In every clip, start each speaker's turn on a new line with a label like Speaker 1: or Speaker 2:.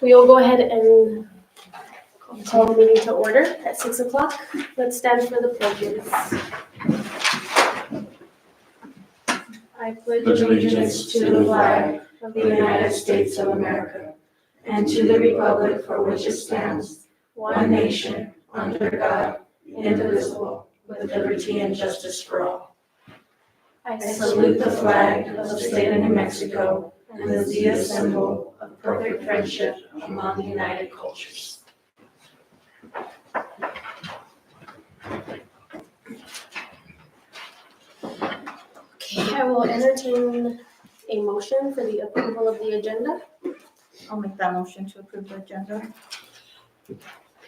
Speaker 1: We'll go ahead and call the meeting to order at 6 o'clock. Let's stand for the pledges. I pledge allegiance to the flag of the United States of America and to the republic for which it stands, one nation, under God, indivisible, with liberty and justice for all. I salute the flag of the state of New Mexico and the symbol of perfect friendship among united cultures. Okay, I will entertain a motion for the approval of the agenda.
Speaker 2: I'll make that motion to approve the agenda.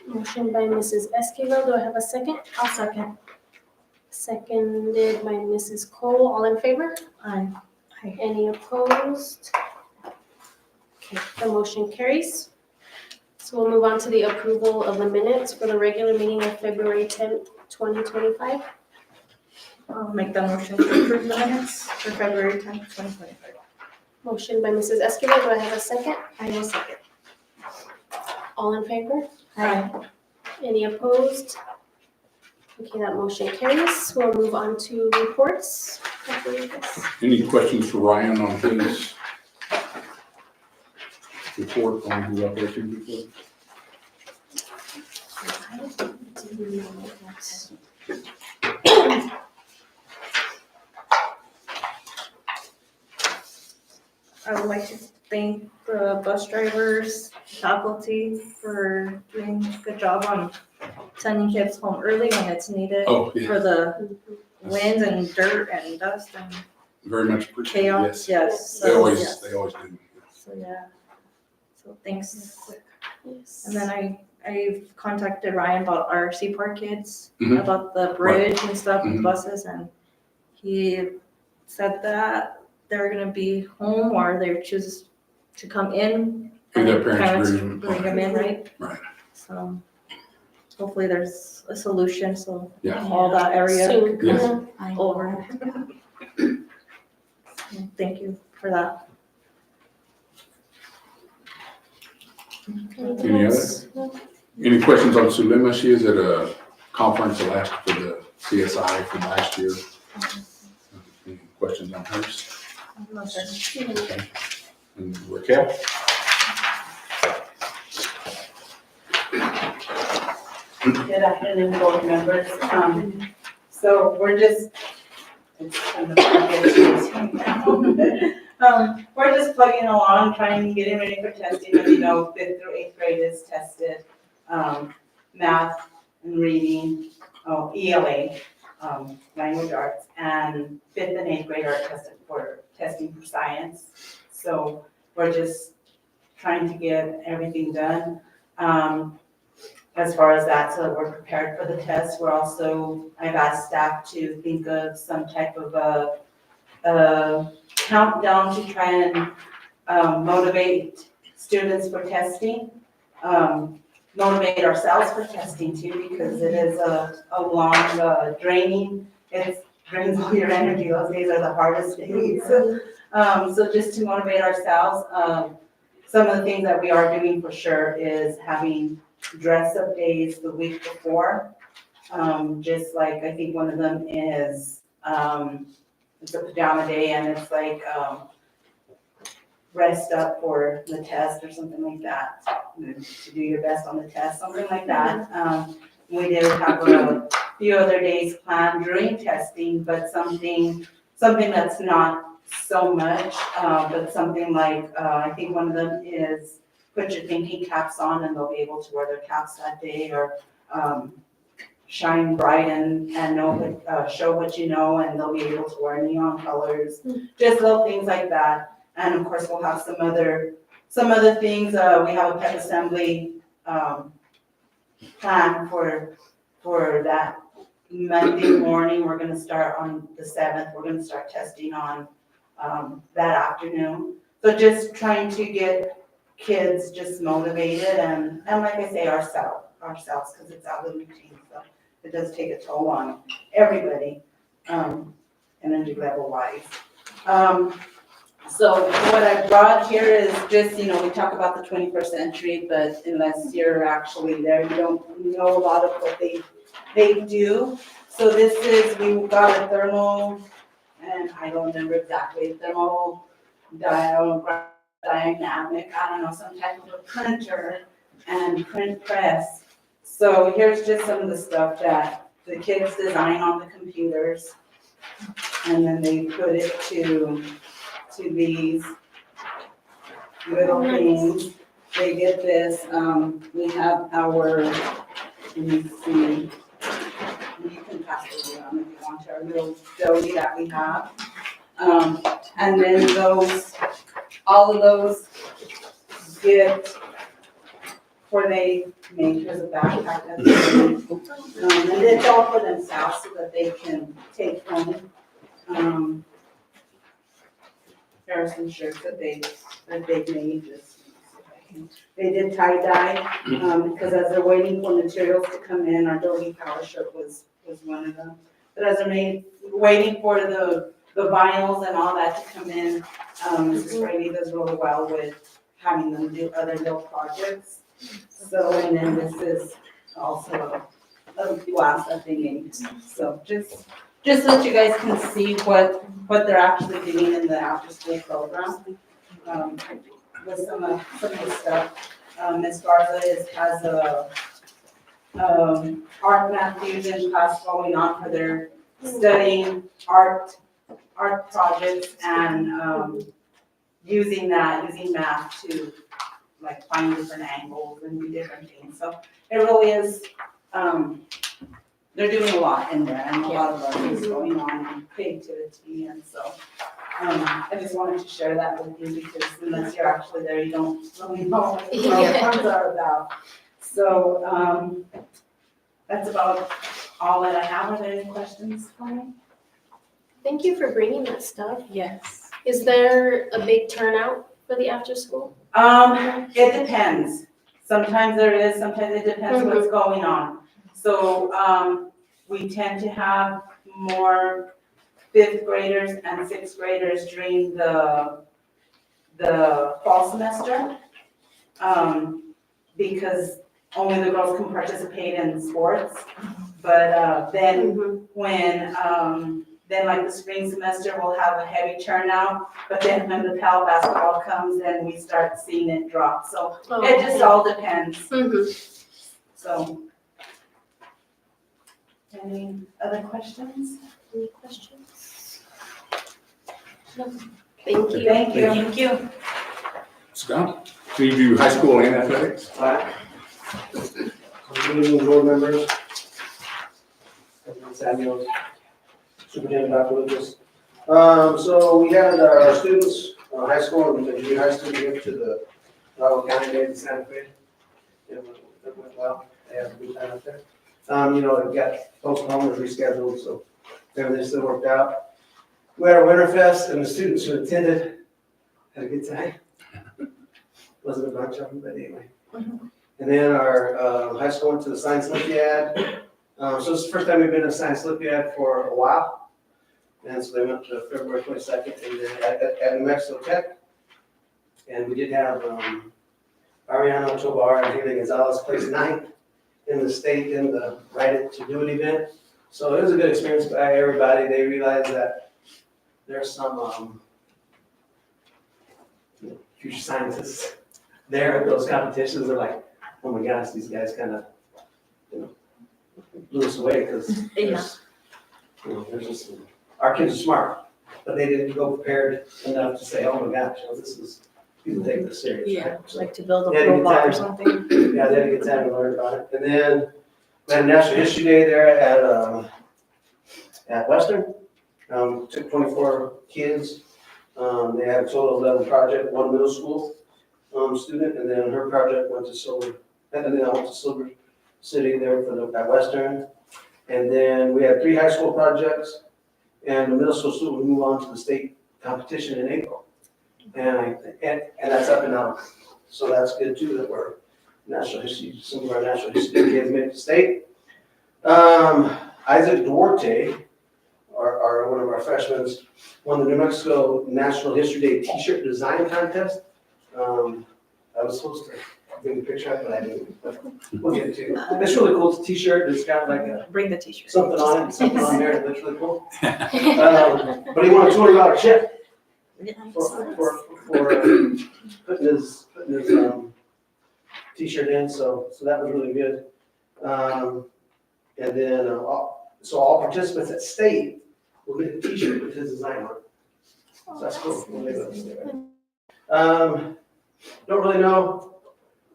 Speaker 1: Motion by Mrs. Esquivel. Do I have a second?
Speaker 2: I'll second.
Speaker 1: Seconded by Mrs. Cole. All in favor?
Speaker 2: Aye.
Speaker 1: Any opposed? Okay, the motion carries. So we'll move on to the approval of the minutes for the regular meeting of February 10th, 2025.
Speaker 2: I'll make that motion to approve the minutes for February 10th, 2025.
Speaker 1: Motion by Mrs. Esquivel. Do I have a second?
Speaker 2: I will second.
Speaker 1: All in favor?
Speaker 2: Aye.
Speaker 1: Any opposed? Okay, that motion carries. We'll move on to reports. I believe this.
Speaker 3: Any questions for Ryan on his report on who operations report?
Speaker 2: I would like to thank the bus drivers, faculty for doing a good job on sending kids home early when it's needed
Speaker 3: Oh, yeah,
Speaker 2: for the winds and dirt and dust and
Speaker 3: very much appreciated.
Speaker 2: chaos. Yes.
Speaker 3: They
Speaker 2: So,
Speaker 3: always,
Speaker 2: yes.
Speaker 3: they always do.
Speaker 2: So, yeah. So thanks.
Speaker 1: Yes.
Speaker 2: And then I've contacted Ryan about our Seaport kids,
Speaker 3: Mhm.
Speaker 2: about the bridge and stuff, and
Speaker 3: Mhm.
Speaker 2: buses, and he said that they're gonna be home or they choose to come in.
Speaker 3: Bring their
Speaker 2: and
Speaker 3: parents, bring them.
Speaker 2: bring them in, right?
Speaker 3: Right.
Speaker 2: So hopefully there's a solution, so
Speaker 3: Yeah.
Speaker 2: all that area
Speaker 1: Soon.
Speaker 2: could come over. Thank you for that.
Speaker 1: Anything
Speaker 3: Any
Speaker 1: else? No?
Speaker 3: Any questions on Sulema? She is at a conference last for the CSI from last year. Any questions on hers?
Speaker 2: No, sir.
Speaker 3: Okay. And Raquel?
Speaker 4: Good afternoon, board members. So we're just, it's kind of, we're just plugging along, trying, getting ready for testing. As you know, 5th through 8th grade is tested. Math and reading, ELA, language arts, and 5th and 8th grade are testing for science. So we're just trying to get everything done. As far as that, so that we're prepared for the test. I've asked staff to think of some type of a countdown to try and motivate students for testing, motivate ourselves for testing too, because it is a long draining. It drains all your energy. Those days are the hardest days. So just to motivate ourselves, some of the things that we are doing for sure is having dress-up days the week before. Just like, I think one of them is, it's a pajama day and it's like, rest up for the test or something like that, to do your best on the test, something like that. We did have a few other days planned during testing, but something that's not so much, but something like, I think one of them is put your thinking caps on and they'll be able to wear their caps that day, or shine bright and know, show what you know, and they'll be able to wear neon colors, just little things like that. And of course, we'll have some other things. We have a pep assembly planned for that Monday morning. We're going to start on the 7th. We're going to start testing on that afternoon. So just trying to get kids just motivated and like I say, ourselves, because it's out of the routine. So it does take a toll on everybody, energy level wise. So what I brought here is just, we talk about the 21st century, but unless you're actually there, you don't know a lot of what they do. So this is, we got a thermal, and I don't remember exactly, thermal dynamic, I don't know, some type of a printer and print press. So here's just some of the stuff that the kids design on the computers. And then they put it to these little things. They get this, we have our, let me see, you can pass it around if you want, our little doughy that we have. And then all of those get, for they make, here's a backpack that they make. And it's all for themselves so that they can take home. There are some shirts that they made, they did tie-dye, because as they're waiting for materials to come in, our Adobe Power shirt was one of them. But as they're waiting for the vinyls and all that to come in, Mrs. Brady does really well with having them do other little projects. So, and then this is also a glass that they made. So just so that you guys can see what they're actually doing in the after-school program. With some of the stuff. Ms. Garza has a art math fusion class going on for their studying art projects and using math to like find different angles and do different things. So it really is, they're doing a lot in there and a lot of things going on and creativity, and so I just wanted to share that with you because unless you're actually there, you don't really know what the programs are about. So that's about all that I have. Are there any questions for me?
Speaker 1: Thank you for bringing that stuff.
Speaker 2: Yes.
Speaker 1: Is there a big turnout for the after school?
Speaker 4: It depends. Sometimes there is, sometimes it depends what's going on. So we tend to have more 5th graders and 6th graders during the fall semester, because only the girls can participate in sports. But then when then like the spring semester, we'll have a heavy turnout. But then when the PAL basketball comes, then we start seeing it drop. So it just all depends. So, any other questions?
Speaker 1: Any questions? No. Thank you.
Speaker 4: Thank you.
Speaker 2: Thank you.
Speaker 3: Scott, do you do high school and athletics?
Speaker 5: Good evening, board members. President Samuels, Superintendent Dr. Lucas. So we had our students, high school and junior high students here to the Bravo County Days in Santa Fe. It went well. They had a good time up there. It got postponed or rescheduled, so everything still worked out. We had our Winter Fest, and the students who attended had a good time. Wasn't a bunch of them, but anyway. And then our high school went to the Science Olympiad. So it's the first time we've been to Science Olympiad for a while. And so they went to February 22nd and then at New Mexico Tech. And we did have Ariana Tobar and Haley Gonzalez placed 9th in the state in the Write It to Do It event. So it was a good experience by everybody. They realized that there's some future scientists there at those competitions. They're like, oh my gosh, these guys kind of, blew us away because there's just, our kids are smart, but they didn't go prepared enough to say, oh my gosh, people take this serious.
Speaker 2: Yeah,
Speaker 5: right? So,
Speaker 2: like to build a
Speaker 5: they had a good
Speaker 2: robot or
Speaker 5: time.
Speaker 2: something.
Speaker 5: Yeah, they had a good time to learn about it. And then we had a National History Day there at Western. Took 24 kids. They had a total of 11 project, 1 middle school student, and then her project went to Silver, and then I went to Silver City there at Western. And then we had 3 high school projects, and the middle school student would move on to the state competition in April. And that's up and out. So that's good too, that we're national history, some of our national history kids made it to state. Isaac Duarte, one of our freshmen won the New Mexico National History Day T-shirt design contest. I was supposed to bring a picture of it, but I didn't. But we'll get to it. It's really cool. It's a T-shirt. It's got like
Speaker 2: Bring the t-shirt.
Speaker 5: something on there that looks really cool. But he won a $200 check for putting his T-shirt in. So that was really good. And then so all participants at state will get a T-shirt with his design on it. So that's cool. When they go to state. Don't really know.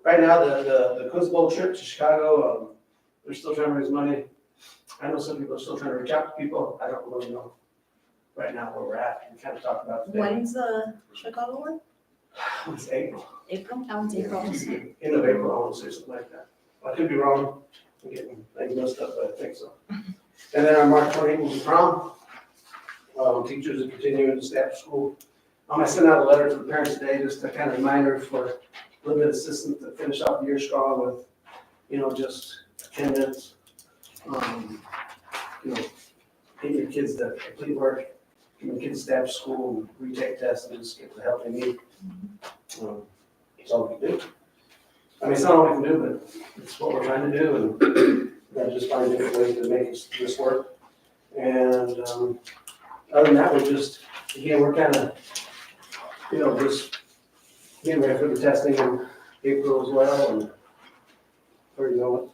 Speaker 5: Right now, the Quiz Bowl trip to Chicago, they're still trying to raise money. I know some people are still trying to reach out to people. I don't really know right now where we're at. We kind of talked about today.
Speaker 2: When's the Chicago one?
Speaker 5: It's April.
Speaker 2: April? That one's April.
Speaker 5: End of April, I want to say something like that. I could be wrong. I'm getting messed up, but I think so. And then on March 28th will be prom. Teachers are continuing to stay after school. I sent out a letter to the parents today, just a kind of reminder for a little bit of assistance to finish out the year strong with, just attendance. Getting your kids to complete work, getting kids to stay after school and retake tests and just get the help they need. That's all we can do. I mean, it's not all we can do, but it's what we're trying to do, and we got to just find different ways to make this work. And other than that, we're kind of, just getting ready for the testing in April as well, and before you know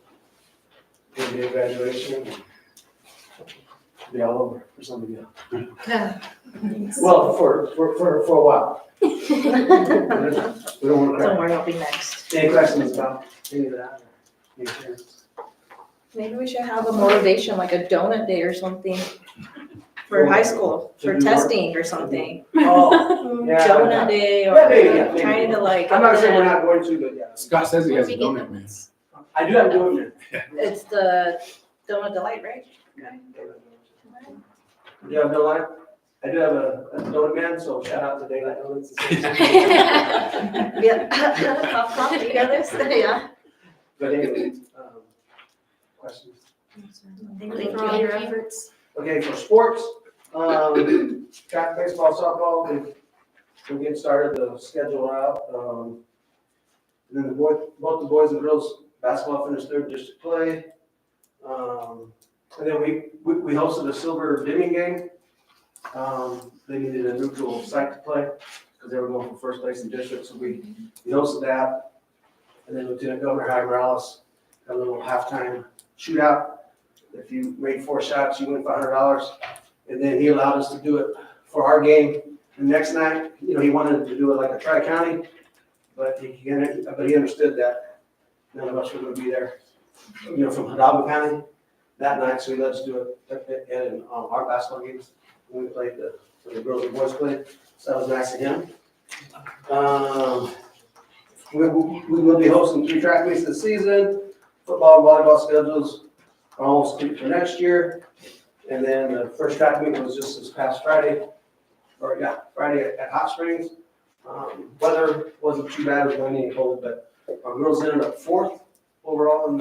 Speaker 5: it, it'll be a graduation, and it'll be all over for some of you. Well, for a while. We don't want to
Speaker 2: Don't
Speaker 5: crack.
Speaker 2: worry, I'll be next.
Speaker 5: Any questions about any of that? Any parents?
Speaker 2: Maybe we should have a motivation, like a donut day or something for high school, for testing or something.
Speaker 5: Oh, yeah.
Speaker 2: Donut day or
Speaker 5: maybe.
Speaker 2: trying to like.
Speaker 5: I'm not saying we're not going to, but yeah.
Speaker 3: Scott says he has a donut man.
Speaker 5: I do have a donut.
Speaker 2: It's the Donut Delight, right?
Speaker 5: Do you have no line? I do have a donut man, so shout out to Daylight Donuts.
Speaker 2: Yeah. Pop, you got this? Yeah.
Speaker 5: But anyway, questions?
Speaker 2: Thank you for all your efforts.
Speaker 5: Okay, for sports, track, baseball, softball, we're getting started, the schedule out. And then both the boys and girls basketball finished third district play. And then we hosted a silver dimming game. They needed a neutral site to play because they were going for first place in district, so we hosted that. And then Lieutenant Governor Jaime Morales had a little halftime shootout. If you made 4 shots, you win $500. And then he allowed us to do it for our game. The next night, he wanted to do it like a tri-county, but he understood that none of us were going to be there, from Hidalgo County that night, so he let us do it in our basketball games when we played when the girls and boys played. So that was nice of him. We will be hosting 3 track meets this season. Football and volleyball schedules are almost complete for next year. And then the first track meet was just this past Friday at Hot Springs. Weather wasn't too bad, it was windy and cold, but our girls ended up 4th overall in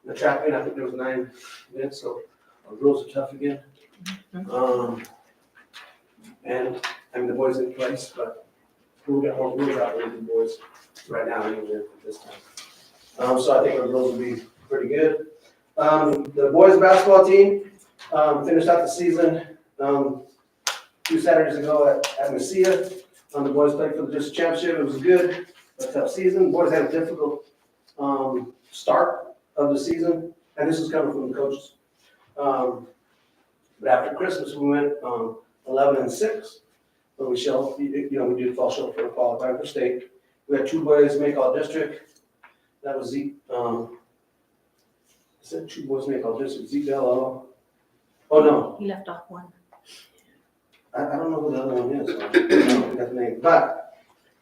Speaker 5: the track meet. I think there was 9 events, so our girls are tough again. And the boys in place, but we've got more girls out there than boys right now anyway at this time. So I think our girls will be pretty good. The boys basketball team finished out the season 2 Saturdays ago at Mesilla. The boys played for the district championship. It was good, a tough season. The boys had a difficult start of the season, and this is coming from the coaches. But after Christmas, we went 11-6. But we did fall short for qualifying for state. We had 2 boys make all district. That was Zeke. I said 2 boys make all district. Zeke Dello. Oh no,
Speaker 2: You left off one.
Speaker 5: I don't know who the other one is. So I don't forget the name. But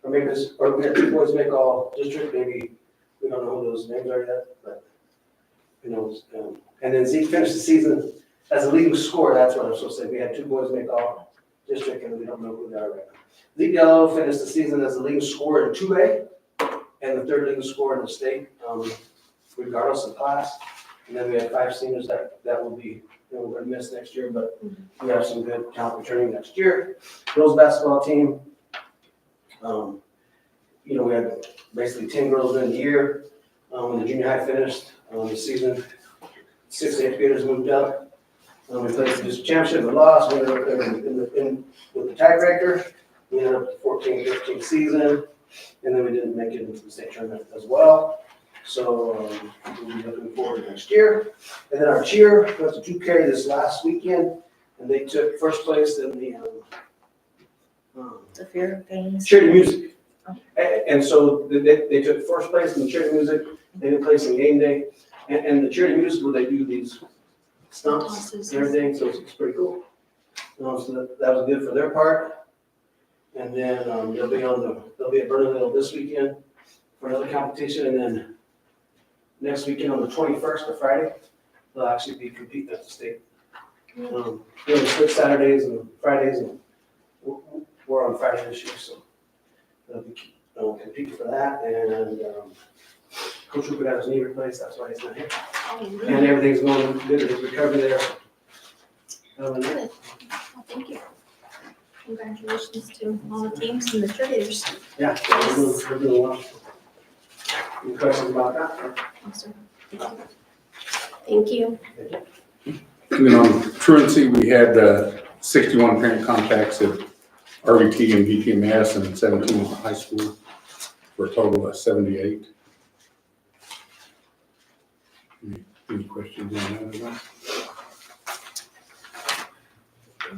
Speaker 5: or we had 2 boys make all district. Maybe we don't know who those names are yet. But and then Zeke finished the season as a leading scorer. That's what I'm supposed to say. We had 2 boys make all district, and we don't know who they are right now. Zeke Dello finished the season as the leading scorer in 2A and the 3rd leading scorer in the state, regardless of class. And then we have 5 seniors that will be, we're gonna miss next year, but we have some good talent returning next year. Girls basketball team, we had basically 10 girls during the year. When the junior high finished, the season, 6th to 8th graders moved up. We played for this championship, we lost, we ended up with the tiebreaker. We ended up with the 14-15 season, and then we didn't make it into the state tournament as well. So we'll be looking forward to next year. And then our cheer went to 2K this last weekend, and they took first place in
Speaker 2: The fear of things.
Speaker 5: charity music. And so they took first place in the charity music, they did place in game day. And the charity music where they do these stunts and everything, so it's pretty cool. So that was good for their part. And then they'll be at Bernalillo this weekend for another competition, and then next weekend on the 21st, of Friday, they'll actually be competing at the state. We're going to split Saturdays and Fridays, and we're on Friday this year, so they'll be competing for that. And Coach Hooper got his knee replaced, that's why he's not here. And everything's going good at his recovery there.
Speaker 1: Good. Well, thank you. Congratulations to all the teams and the cheerleaders.
Speaker 5: Yeah, we're doing well. Any questions about that?
Speaker 1: Awesome. Thank you.
Speaker 3: And then on truancy, we had 61 parent contacts at RVT and VTMS and 17 at the high school for a total of 78. Any questions on that?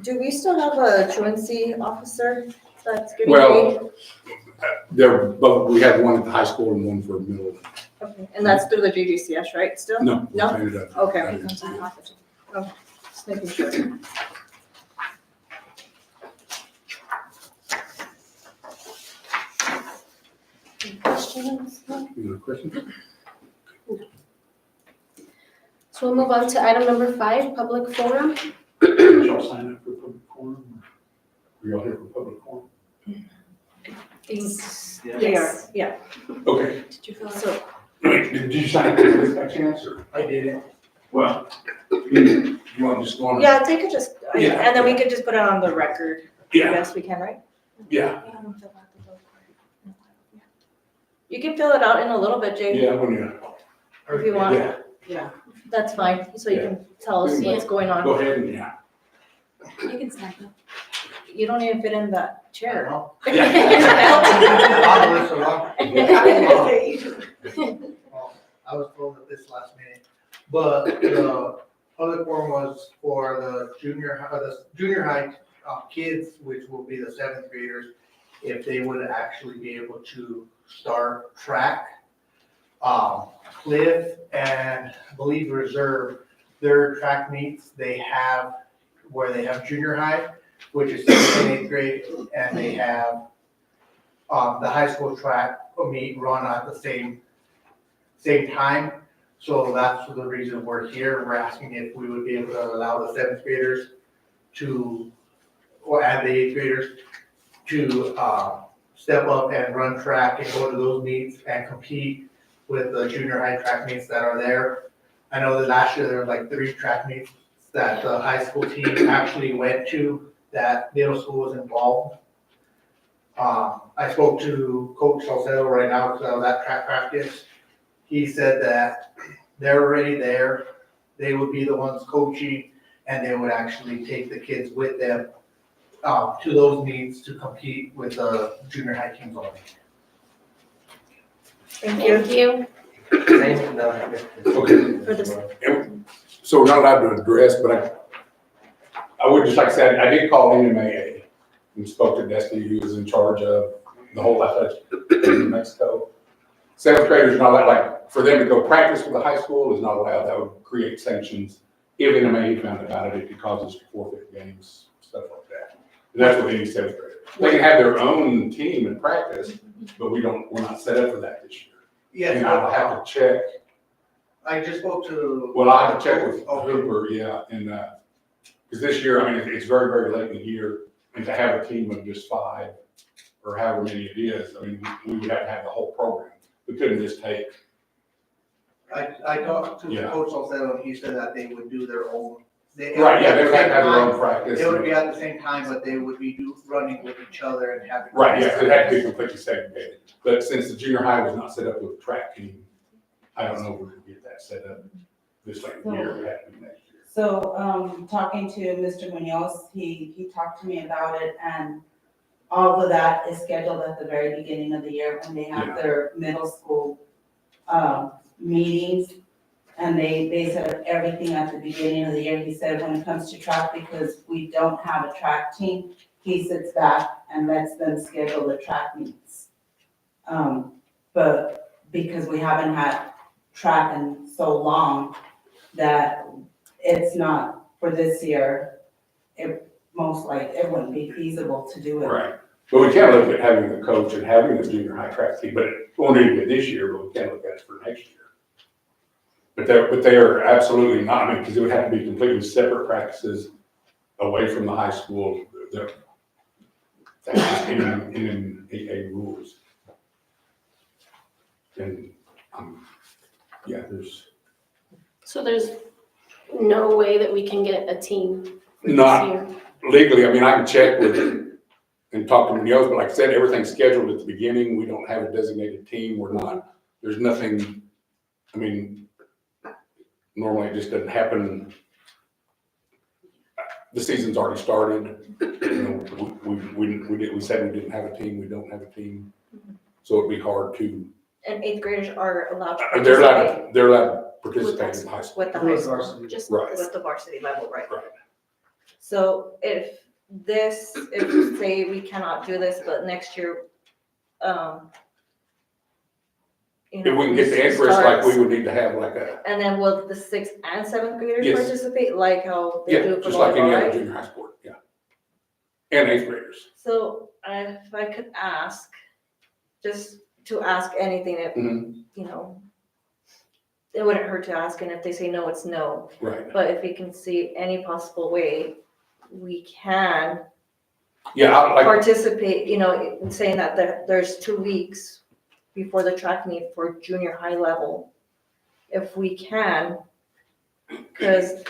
Speaker 2: Do we still have a truancy officer that's getting paid?
Speaker 3: Well, we have one at the high school and one for middle.
Speaker 2: Okay, and that's through the JGCS, right, still?
Speaker 3: No.
Speaker 2: No?
Speaker 3: ended up-
Speaker 2: Okay.
Speaker 3: I didn't.
Speaker 2: Just making sure.
Speaker 1: Any questions?
Speaker 3: Any other questions?
Speaker 1: So we'll move on to item number 5, public forum.
Speaker 3: Did y'all sign up for public forum? Were y'all here for public forum?
Speaker 2: They are, yeah.
Speaker 3: Okay.
Speaker 1: Did you fill out?
Speaker 2: So,
Speaker 3: Did you sign up for this by chance or?
Speaker 5: I did it.
Speaker 3: Well, you want to just go on?
Speaker 2: yeah, they could just,
Speaker 3: Yeah.
Speaker 2: and then we could just put it on the record.
Speaker 3: Yeah,
Speaker 2: Yes, we can, right?
Speaker 3: yeah,
Speaker 2: You can fill it out in a little bit, Jay,
Speaker 3: yeah, when you,
Speaker 2: if you want.
Speaker 3: yeah,
Speaker 2: That's fine, so you can tell us what's going on.
Speaker 3: go ahead and, yeah.
Speaker 1: You can stand up.
Speaker 2: You don't even fit in that chair.
Speaker 6: I'll do this along. Well, I was told that this last minute, but the public forum was for the junior high kids, which will be the 7th graders, if they would actually be able to start track. Cliff and I believe Reserve, their track meets they have where they have junior high, which is 7th and 8th grade, and they have the high school track meet run at the same time. So that's the reason we're here. We're asking if we would be able to allow the 7th graders and the 8th graders to step up and run track and go to those meets and compete with the junior high track meets that are there. I know that last year there were like 3 track meets that the high school team actually went to, that middle school was involved. I spoke to Coach Salcedo right now because I was at track practice. He said that they're already there. They would be the ones coaching, and they would actually take the kids with them to those meets to compete with the junior high teams only.
Speaker 2: Thank you.
Speaker 3: Okay.
Speaker 2: For this,
Speaker 3: So we're not allowed to address, but I would just like to say, I did call NMAA and spoke to Destiny, who was in charge of the whole athletic in New Mexico. 7th graders are not allowed, like, for them to go practice with the high school is not allowed. That would create sanctions. If NMAA found out it could cause us to forfeit games, stuff like that. And that's what any 7th grader. They can have their own team and practice, but we're not set up for that this year.
Speaker 6: Yes,
Speaker 3: And I'll have to check.
Speaker 6: I just spoke to.
Speaker 3: Well, I have to check with Hooper, yeah, and, because this year, I mean, it's very, very late in the year, and to have a team of just 5, or however many it is, I mean, we would have to have the whole program. We couldn't just take
Speaker 6: I talked to
Speaker 3: Yeah.
Speaker 6: Coach Salcedo, and he said that they would do their own.
Speaker 3: Right, yeah, they would have to have their own practice.
Speaker 6: It would be at the same time, but they would be running with each other and having.
Speaker 3: Right, yeah, so it had to be completely segregated. But since the junior high was not set up with a track team, I don't know if we could get that set up this late in the year, it had to be next year.
Speaker 4: So, talking to Mr. Munoz, he talked to me about it, and all of that is scheduled at the very beginning of the year when they have their middle school, meetings. And they set up everything at the beginning of the year. He said when it comes to track, because we don't have a track team, he sits back and lets them schedule the track meets. But because we haven't had track in so long, that it's not for this year, it most likely, it wouldn't be feasible to do it.
Speaker 3: Right, but we can look at having the coach and having the junior high track team, but it won't even be this year, but we can look at it for next year. But they are absolutely not, I mean, because it would have to be completely separate practices away from the high school. That's just in NMAA rules. And, yeah,
Speaker 1: So there's no way that we can get a team for this
Speaker 3: Not-
Speaker 1: year?
Speaker 3: legally, I mean, I can check with and talk to Munoz, but like I said, everything's scheduled at the beginning. We don't have a designated team. There's nothing, I mean, normally it just doesn't happen. The season's already started. You know, we said we didn't have a team. We don't have a team. So it'd be hard to,
Speaker 2: And eighth graders are allowed to
Speaker 3: they're
Speaker 2: participate
Speaker 3: allowed to participate in high school.
Speaker 2: with the high school,
Speaker 5: Varsity.
Speaker 1: Just
Speaker 3: Right.
Speaker 2: with the varsity level, right?
Speaker 3: Right.
Speaker 2: So if say we cannot do this, but next year, you know.
Speaker 3: If we can get the interest, like we would need to have like a,
Speaker 2: And then will the sixth and seventh graders
Speaker 3: Yes.
Speaker 2: participate, like how they
Speaker 3: yeah,
Speaker 2: do for
Speaker 3: just like any
Speaker 2: volleyball,
Speaker 3: other
Speaker 2: right?
Speaker 3: junior high sport, yeah. And eighth graders.
Speaker 2: So if I could ask, just to ask anything, if,
Speaker 3: Mhm.
Speaker 2: you know, it wouldn't hurt to ask, and if they say no, it's no.
Speaker 3: Right.
Speaker 2: But if we can see any possible way, we can
Speaker 3: Yeah, like,
Speaker 2: participate, you know, in saying that there's 2 weeks before the track meet for junior high level. If we can, because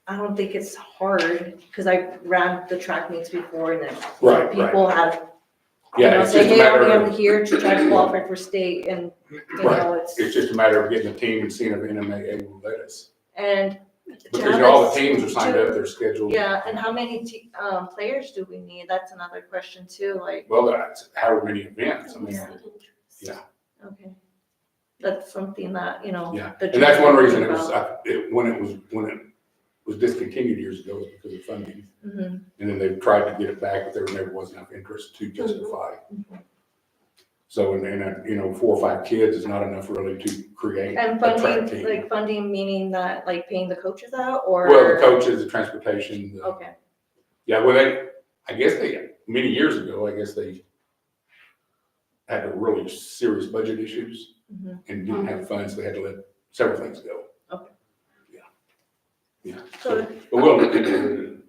Speaker 2: I don't think it's hard, because I ran the track meets before and then
Speaker 3: right, right.
Speaker 2: people have, you
Speaker 3: Yeah,
Speaker 2: know,
Speaker 3: it's
Speaker 2: say,
Speaker 3: just a
Speaker 2: hey,
Speaker 3: matter
Speaker 2: I'm
Speaker 3: of,
Speaker 2: here to try to qualify for state, and, you
Speaker 3: Right.
Speaker 2: know, it's,
Speaker 3: it's just a matter of getting a team and seeing if NMAA will let us.
Speaker 2: and. to
Speaker 3: Because
Speaker 2: have
Speaker 3: all the
Speaker 2: us-
Speaker 3: teams are signed
Speaker 2: to-
Speaker 3: up, they're scheduled.
Speaker 2: Yeah, and how many players do we need? That's another question too, like,
Speaker 3: Well, that's however many events, I mean, yeah.
Speaker 2: okay. That's something that, you know.
Speaker 3: Yeah,
Speaker 2: the
Speaker 3: and that's one
Speaker 2: juniors
Speaker 3: reason it
Speaker 2: think
Speaker 3: was,
Speaker 2: about.
Speaker 3: when it was discontinued years ago, was because of funding.
Speaker 2: Mhm.
Speaker 3: And then they tried to get it back, but there never was enough interest to justify. So, and, you know, 4 or 5 kids is not enough really to create
Speaker 2: And
Speaker 3: a track
Speaker 2: funding,
Speaker 3: team.
Speaker 2: like funding meaning that, like paying the coaches out, or?
Speaker 3: Well, the coaches, the transportation,
Speaker 2: Okay,
Speaker 3: yeah, I guess many years ago, I guess they had a really serious budget issues
Speaker 2: Mhm.
Speaker 3: and didn't have funds, they had to let several things go.
Speaker 2: Okay.
Speaker 3: Yeah. Yeah,
Speaker 2: So-
Speaker 3: but we'll look into it and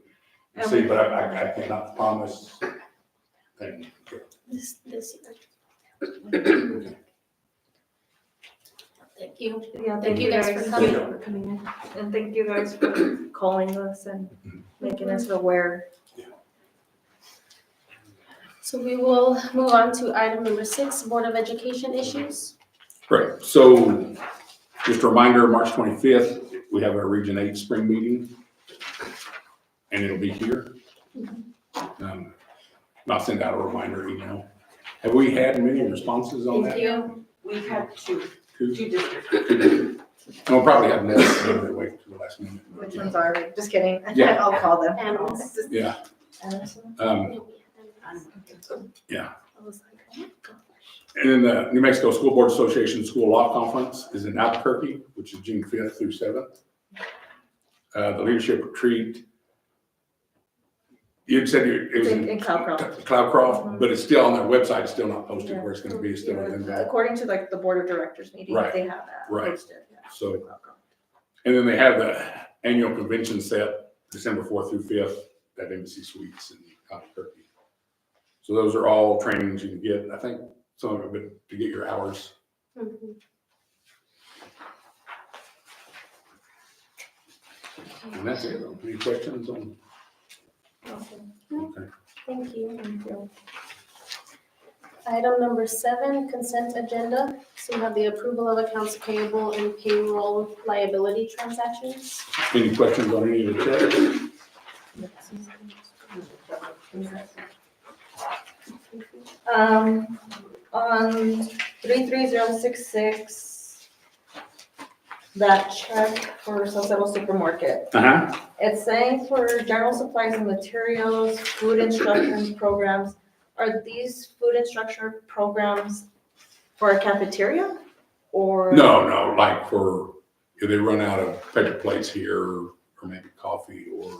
Speaker 2: And
Speaker 3: see,
Speaker 2: we-
Speaker 3: but I cannot promise. And,
Speaker 1: This year.
Speaker 3: okay.
Speaker 1: Thank you.
Speaker 2: yeah,
Speaker 1: Thank you guys for coming in.
Speaker 2: And thank you guys for calling us and making us aware.
Speaker 1: So we will move on to item number 6, Board of Education issues.
Speaker 3: Great, so just a reminder, March 25th, we have our Region 8 spring meeting. And it'll be here. I'll send out a reminder email. Have we had many responses on that?
Speaker 1: Thank you.
Speaker 4: We've had two
Speaker 3: Two?
Speaker 4: districts.
Speaker 3: We'll probably have more, so we wait till the last minute.
Speaker 2: Which ones are we? Just kidding.
Speaker 3: Yeah.
Speaker 2: I'll call them.
Speaker 1: Animals.
Speaker 3: Yeah,
Speaker 2: Anderson?
Speaker 3: yeah.
Speaker 1: I was like, oh my gosh.
Speaker 3: And then the New Mexico School Board Association School Law Conference is in Albuquerque, which is June 5th through 7th. The leadership retreat, you said it was
Speaker 2: In
Speaker 3: in
Speaker 2: Cloudcroft.
Speaker 3: Cloudcroft, but it's still on their website, it's still not posted where it's gonna be, it's still
Speaker 2: Yeah,
Speaker 3: in that.
Speaker 2: according to like the board of directors meeting,
Speaker 3: Right.
Speaker 2: they have that
Speaker 3: Right.
Speaker 2: posted. Yeah.
Speaker 3: So, and then they have the annual convention set December 4th through 5th at Embassy Suites in Albuquerque. So those are all trainings you can get, I think some of it to get your hours.
Speaker 1: Mhm.
Speaker 3: And that's it. Any questions on?
Speaker 2: Awesome.
Speaker 3: Okay.
Speaker 1: Thank you. Item number 7, consent agenda. So we have the approval of accounts payable and payroll liability transactions.
Speaker 3: Any questions on any of the checks?
Speaker 2: On 33066, that check for Salcedo Supermarket,
Speaker 3: Uh-huh.
Speaker 2: it's saying for general supplies and materials, food instruction programs. Are these food instruction programs for a cafeteria or?
Speaker 3: No, like if they run out of paper plates here, or maybe coffee, or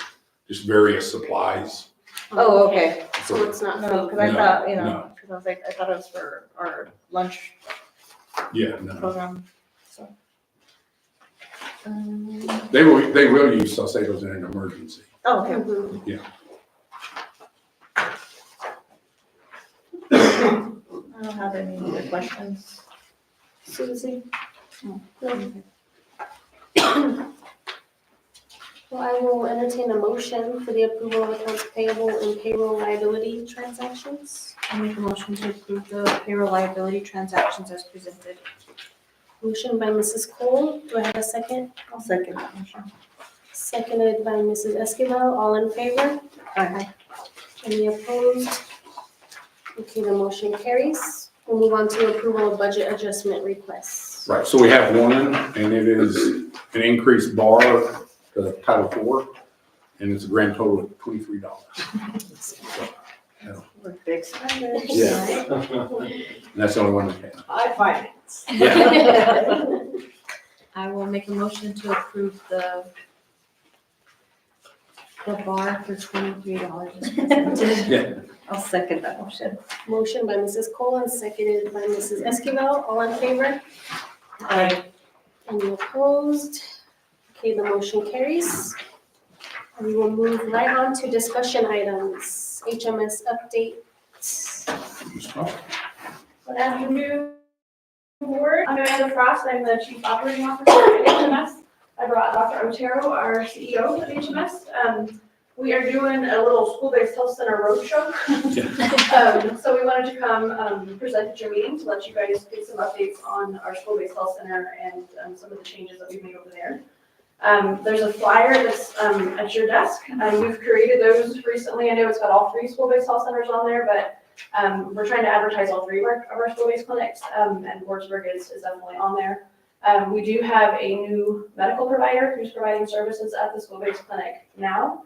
Speaker 3: just various supplies.
Speaker 2: Oh, okay.
Speaker 1: So it's not
Speaker 2: No,
Speaker 1: food.
Speaker 2: because I
Speaker 3: No,
Speaker 2: thought, you know,
Speaker 3: no.
Speaker 2: because I was like, I thought it was for our lunch
Speaker 3: Yeah, no.
Speaker 2: program, so.
Speaker 3: They will use Salcedo's in an emergency.
Speaker 2: Oh, okay.
Speaker 1: Mhm.
Speaker 2: I don't have any other questions.
Speaker 1: Susie?
Speaker 2: No.
Speaker 1: No. Well, I will entertain a motion for the approval of accounts payable and payroll liability transactions.
Speaker 2: I make a motion to approve the payroll liability transactions as presented.
Speaker 1: Motion by Mrs. Cole. Do I have a second?
Speaker 2: I'll second that motion.
Speaker 1: Seconded by Mrs. Esquivel. All in favor?
Speaker 2: Aye.
Speaker 1: Any opposed? Okay, the motion carries. We'll move on to approval of budget adjustment requests.
Speaker 3: Right, so we have one, and it is an increased bar to Title IV, and it's a grand total of $23.
Speaker 2: We're big spenders.
Speaker 3: Yeah. And that's the only one we have.
Speaker 4: I finance.
Speaker 3: Yeah.
Speaker 2: I will make a motion to approve the bar for $23 as presented.
Speaker 3: Yeah.
Speaker 2: I'll second that motion.
Speaker 1: Motion by Mrs. Cole and seconded by Mrs. Esquivel. All in favor?
Speaker 2: Aye.
Speaker 1: Any opposed? Okay, the motion carries. And we will move right on to discussion items. HMS update.
Speaker 7: Good afternoon, board. I'm Amanda Frost. I'm the Chief Operating Officer at HMS. I brought Dr. Otero, our CEO of HMS. We are doing a little school-based health center roadshow. So we wanted to come present at your meeting to let you guys get some updates on our school-based health center and some of the changes that we've made over there. There's a flyer that's at your desk. We've created those recently. I know it's got all 3 school-based health centers on there, but we're trying to advertise all 3 of our school-based clinics, and Lordsburg is definitely on there. We do have a new medical provider who's providing services at the school-based clinic now.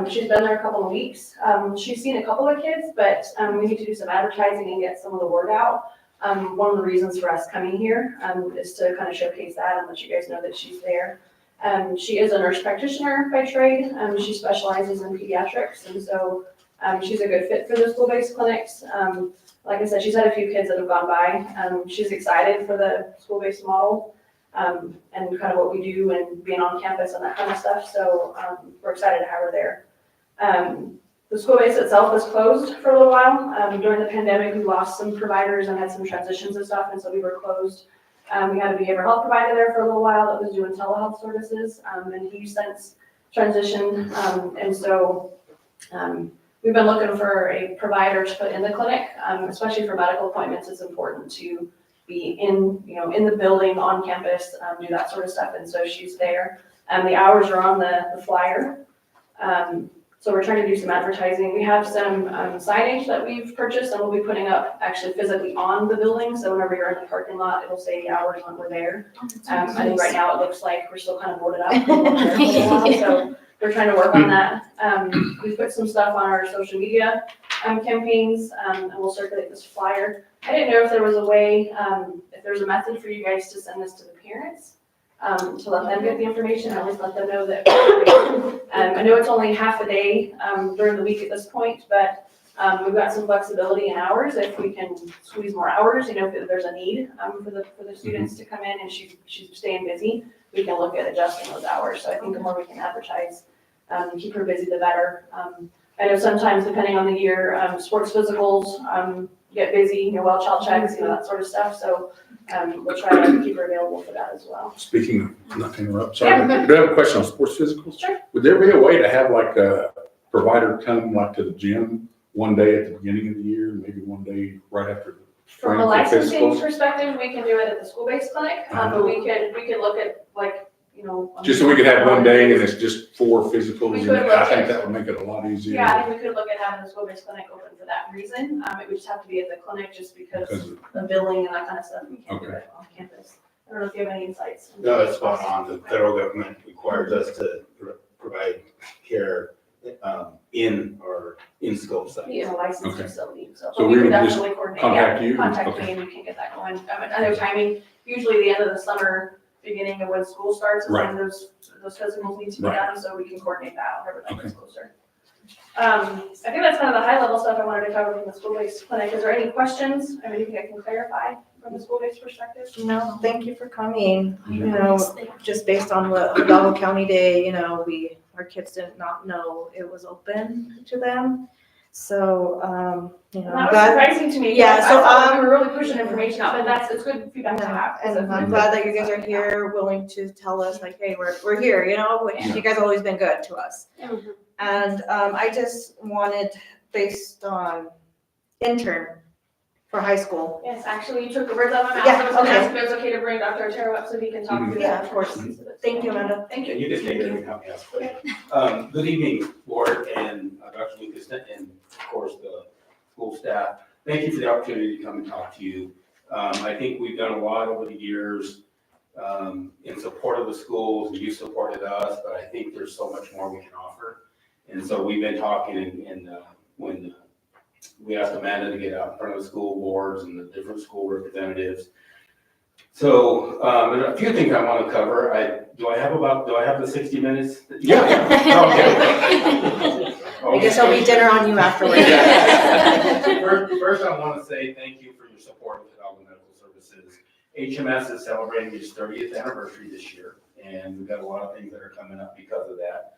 Speaker 7: She's been there a couple of weeks. She's seen a couple of kids, but we need to do some advertising and get some of the word out. One of the reasons for us coming here is to kind of showcase that and let you guys know that she's there. She is a nurse practitioner by trade. She specializes in pediatrics, and so she's a good fit for the school-based clinics. Like I said, she's had a few kids that have gone by. She's excited for the school-based model and kind of what we do and being on campus and that kind of stuff. So we're excited to have her there. The school base itself was closed for a little while. During the pandemic, we lost some providers and had some transitions and stuff, and so we were closed. We had a behavioral health provider there for a little while that was doing telehealth services, and he's since transitioned. And so we've been looking for a provider to put in the clinic, especially for medical appointments. It's important to be in the building, on campus, do that sort of stuff. And so she's there. The hours are on the flyer. So we're trying to do some advertising. We have some signage that we've purchased and we'll be putting up actually physically on the building. So whenever you're in the parking lot, it'll say the hours when we're there. I think right now it looks like we're still kind of boarded up. So we're trying to work on that. We've put some stuff on our social media campaigns, and we'll circulate this flyer. I didn't know if there was a way, if there's a method for you guys to send this to the parents, to let them get the information, at least let them know that. I know it's only half a day during the week at this point, but we've got some flexibility in hours. If we can squeeze more hours, if there's a need for the students to come in and she's staying busy, we can look at adjusting those hours. So I think the more we can advertise, keep her busy, the better. I know sometimes, depending on the year, sports physicals get busy, well child checks, that sort of stuff, so, we'll try to keep her available for that as well.
Speaker 3: Speaking of, not to interrupt, sorry, do I have a question on sports physicals?
Speaker 7: Sure.
Speaker 3: Would there be a way to have like a provider come like to the gym one day at the beginning of the year, and maybe one day right after the spring
Speaker 7: From a
Speaker 3: for
Speaker 7: licensing
Speaker 3: physicals?
Speaker 7: perspective, we can do it at the school-based clinic, but we could look at like,
Speaker 3: Just so we could have one day and it's just for physicals,
Speaker 7: We
Speaker 3: and
Speaker 7: could
Speaker 3: I
Speaker 7: look
Speaker 3: think
Speaker 7: at-
Speaker 3: that would make it a lot easier.
Speaker 7: Yeah, I think we could look at having the school-based clinic open for that reason. It would just have to be at the clinic just because
Speaker 3: Because of-
Speaker 7: the billing and that kind of stuff, we can't do
Speaker 3: Okay.
Speaker 7: it off campus. I don't know if you have any insights.
Speaker 8: No, it's spot on. The federal government requires us to provide care in our in-scope
Speaker 7: He
Speaker 8: sites.
Speaker 7: is a licensed
Speaker 3: Okay.
Speaker 7: facility, so.
Speaker 3: So
Speaker 7: we
Speaker 3: we
Speaker 7: could
Speaker 3: would just
Speaker 7: definitely coordinate.
Speaker 3: contact
Speaker 7: Yeah,
Speaker 3: you?
Speaker 7: Contact
Speaker 3: Okay.
Speaker 7: me and we can get that going. I know timing, usually the end of the summer, beginning of when school starts, is when those physicals need to be
Speaker 3: Right.
Speaker 7: done, so we can coordinate that whenever that gets closer. I think that's kind of the high level stuff I wanted to cover from the school-based clinic. Is there any questions? Anything I can clarify from the school-based perspective?
Speaker 2: No, thank you for coming, just based on what Hidalgo County Day, our kids did not know it was open to them. So, I'm
Speaker 7: That was
Speaker 2: glad,
Speaker 7: surprising to me.
Speaker 2: Yeah,
Speaker 7: because
Speaker 2: so,
Speaker 7: I thought we were really pushing information out, but it's good feedback to have.
Speaker 2: and I'm glad that you guys are here, willing to tell us like, hey, we're here, which you guys have always been good to us.
Speaker 7: Mhm.
Speaker 2: And, I just wanted, based on intern for high school.
Speaker 7: Yes, actually, you took the words out of my mouth.
Speaker 2: Yeah,
Speaker 7: I was gonna
Speaker 2: okay.
Speaker 7: ask if it was okay to bring Dr. Otero up so he can talk through that.
Speaker 2: Yeah, of course. Thank you, Amanda.
Speaker 7: Thank you.
Speaker 8: And you just take it and help me ask. Good evening, Board and Dr. Lucas, and of course, the school staff. Thank you for the opportunity to come and talk to you. I think we've done a lot over the years in support of the schools, and you supported us, but I think there's so much more we can offer. And so we've been talking, and when we asked Amanda to get out in front of the school boards and the different school representatives. So, there's a few things I want to cover. Do I have the 60 minutes?
Speaker 3: Yeah.
Speaker 8: Okay.
Speaker 2: I guess there'll be dinner on you afterwards.
Speaker 8: First, I want to say thank you for your support of Hidalgo Medical Services. HMS is celebrating its 30th anniversary this year, and we've got a lot of things that are coming up because of that.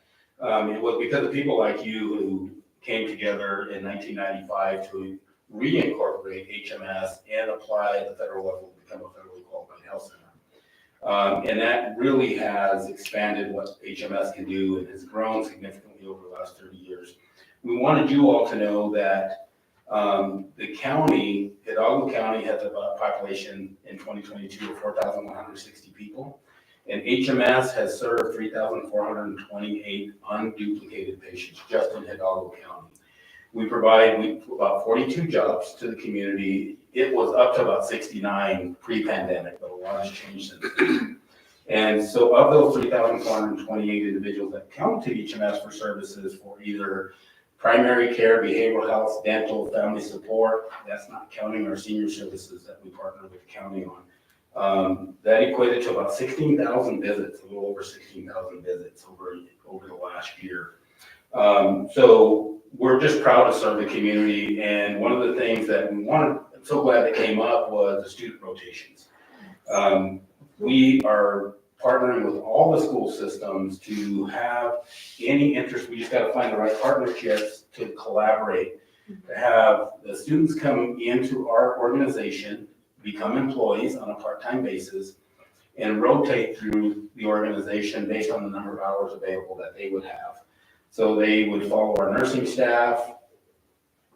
Speaker 8: It was because of people like you who came together in 1995 to reincorporate HMS and apply at the federal level to become a federally qualified health center. And that really has expanded what HMS can do and has grown significantly over the last 30 years. We wanted you all to know that the county, Hidalgo County, has a population in 2022 of 4,160 people. And HMS has served 3,428 unduplicated patients just in Hidalgo County. We provide about 42 jobs to the community. It was up to about 69 pre-pandemic, but a lot has changed since then. And so of those 3,428 individuals that come to HMS for services for either primary care, behavioral health, dental, family support, that's not counting our senior services that we partner with the county on. That equated to about 16,000 visits, a little over 16,000 visits over the last year. So we're just proud to serve the community, and one of the things that I'm so glad that came up was the student rotations. We are partnering with all the school systems to have any interest. We just got to find the right partnerships to collaborate, to have the students come into our organization, become employees on a part-time basis, and rotate through the organization based on the number of hours available that they would have. So they would follow our nursing staff,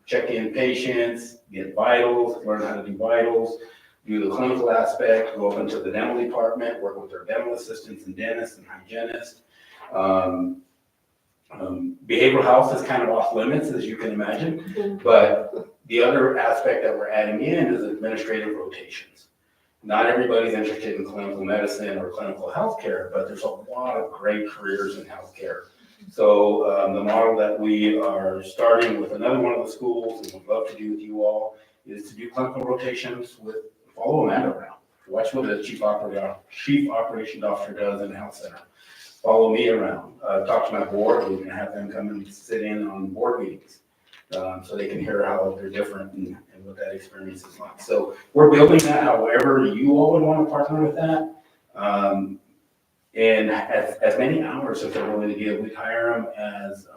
Speaker 8: check in patients, get vitals, learn how to do vitals, do the clinical aspect, go up into the dental department, work with our dental assistants and dentists and hygienists. Behavioral health is kind of off limits, as you can imagine, but the other aspect that we're adding in is administrative rotations. Not everybody's interested in clinical medicine or clinical healthcare, but there's a lot of great careers in healthcare. So the model that we are starting with another one of the schools and would love to do with you all is to do clinical rotations with, follow Amanda around. Watch what the chief operations officer does in the health center. Follow me around. Talk to my board. We're going to have them come and sit in on board meetings so they can hear how they're different and what that experience is like. So we're building that however you all would want to partner with that. And as many hours as they're willing to give, we hire them as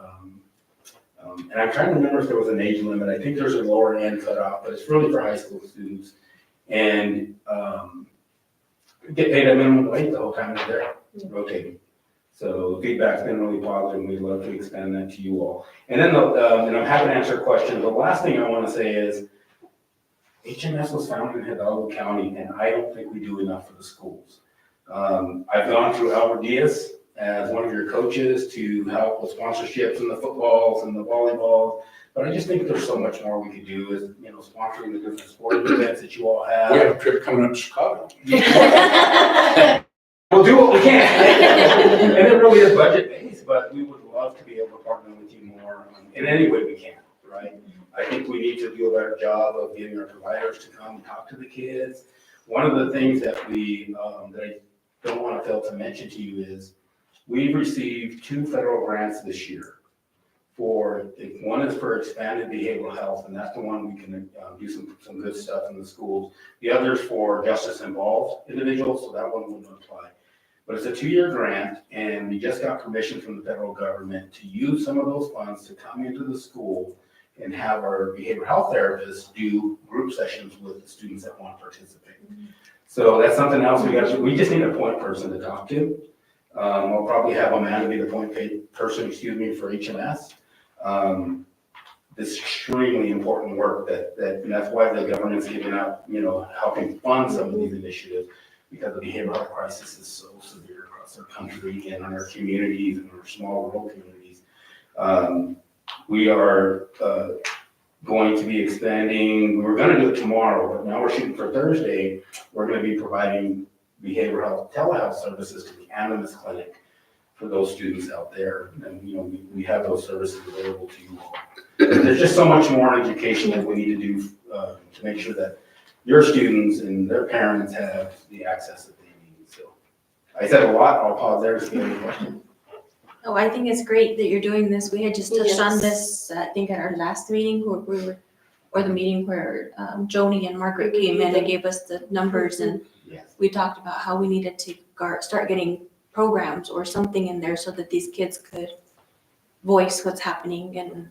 Speaker 8: And I'm trying to remember if there was an age limit. I think there's a lower end cutoff, but it's really for high school students. And get paid a minimum wage the whole time they're there, rotating. So feedback's been really positive, and we'd love to expand that to you all. And then, and I'm happy to answer questions. The last thing I want to say is HMS was founded in Hidalgo County, and I don't think we do enough for the schools. I've gone through Albert Diaz as one of your coaches to help with sponsorships and the footballs and the volleyballs. But I just think there's so much more we could do is, sponsoring the different sporting events that you all
Speaker 3: We
Speaker 8: have.
Speaker 3: have a trip coming up to Chicago.
Speaker 8: We'll do what we can. And it really is budget based, but we would love to be able to partner with you more in any way we can, right? I think we need to do a better job of getting our providers to come and talk to the kids. One of the things that that I don't want to fail to mention to you is we've received 2 federal grants this year. One is for expanded behavioral health, and that's the one we can do some good stuff in the schools. The other is for justice involved individuals, so that one wouldn't apply. But it's a 2-year grant, and we just got permission from the federal government to use some of those funds to come into the school and have our behavioral health therapists do group sessions with the students that want to participate. So that's something else we just need a point person to talk to. We'll probably have Amanda be the point person, for HMS. This extremely important work that's why the government's giving up, helping fund some of these initiatives, because the behavioral health crisis is so severe across our country and in our communities and our small rural communities. We are going to be expanding. We were going to do it tomorrow, but now we're shooting for Thursday. We're going to be providing behavioral health telehealth services to the Animus Clinic for those students out there. And, we have those services available to you all. There's just so much more education that we need to do to make sure that your students and their parents have the access that they need. So I said a lot. I'll pause there to see any questions.
Speaker 1: Oh, I think it's great that you're doing this. We had just touched on
Speaker 7: Yes.
Speaker 1: this, I think at our last meeting or the meeting where Joni and Margaret came in and gave us the numbers, and
Speaker 8: Yes.
Speaker 1: we talked about how we needed to start getting programs or something in there so that these kids could voice what's happening and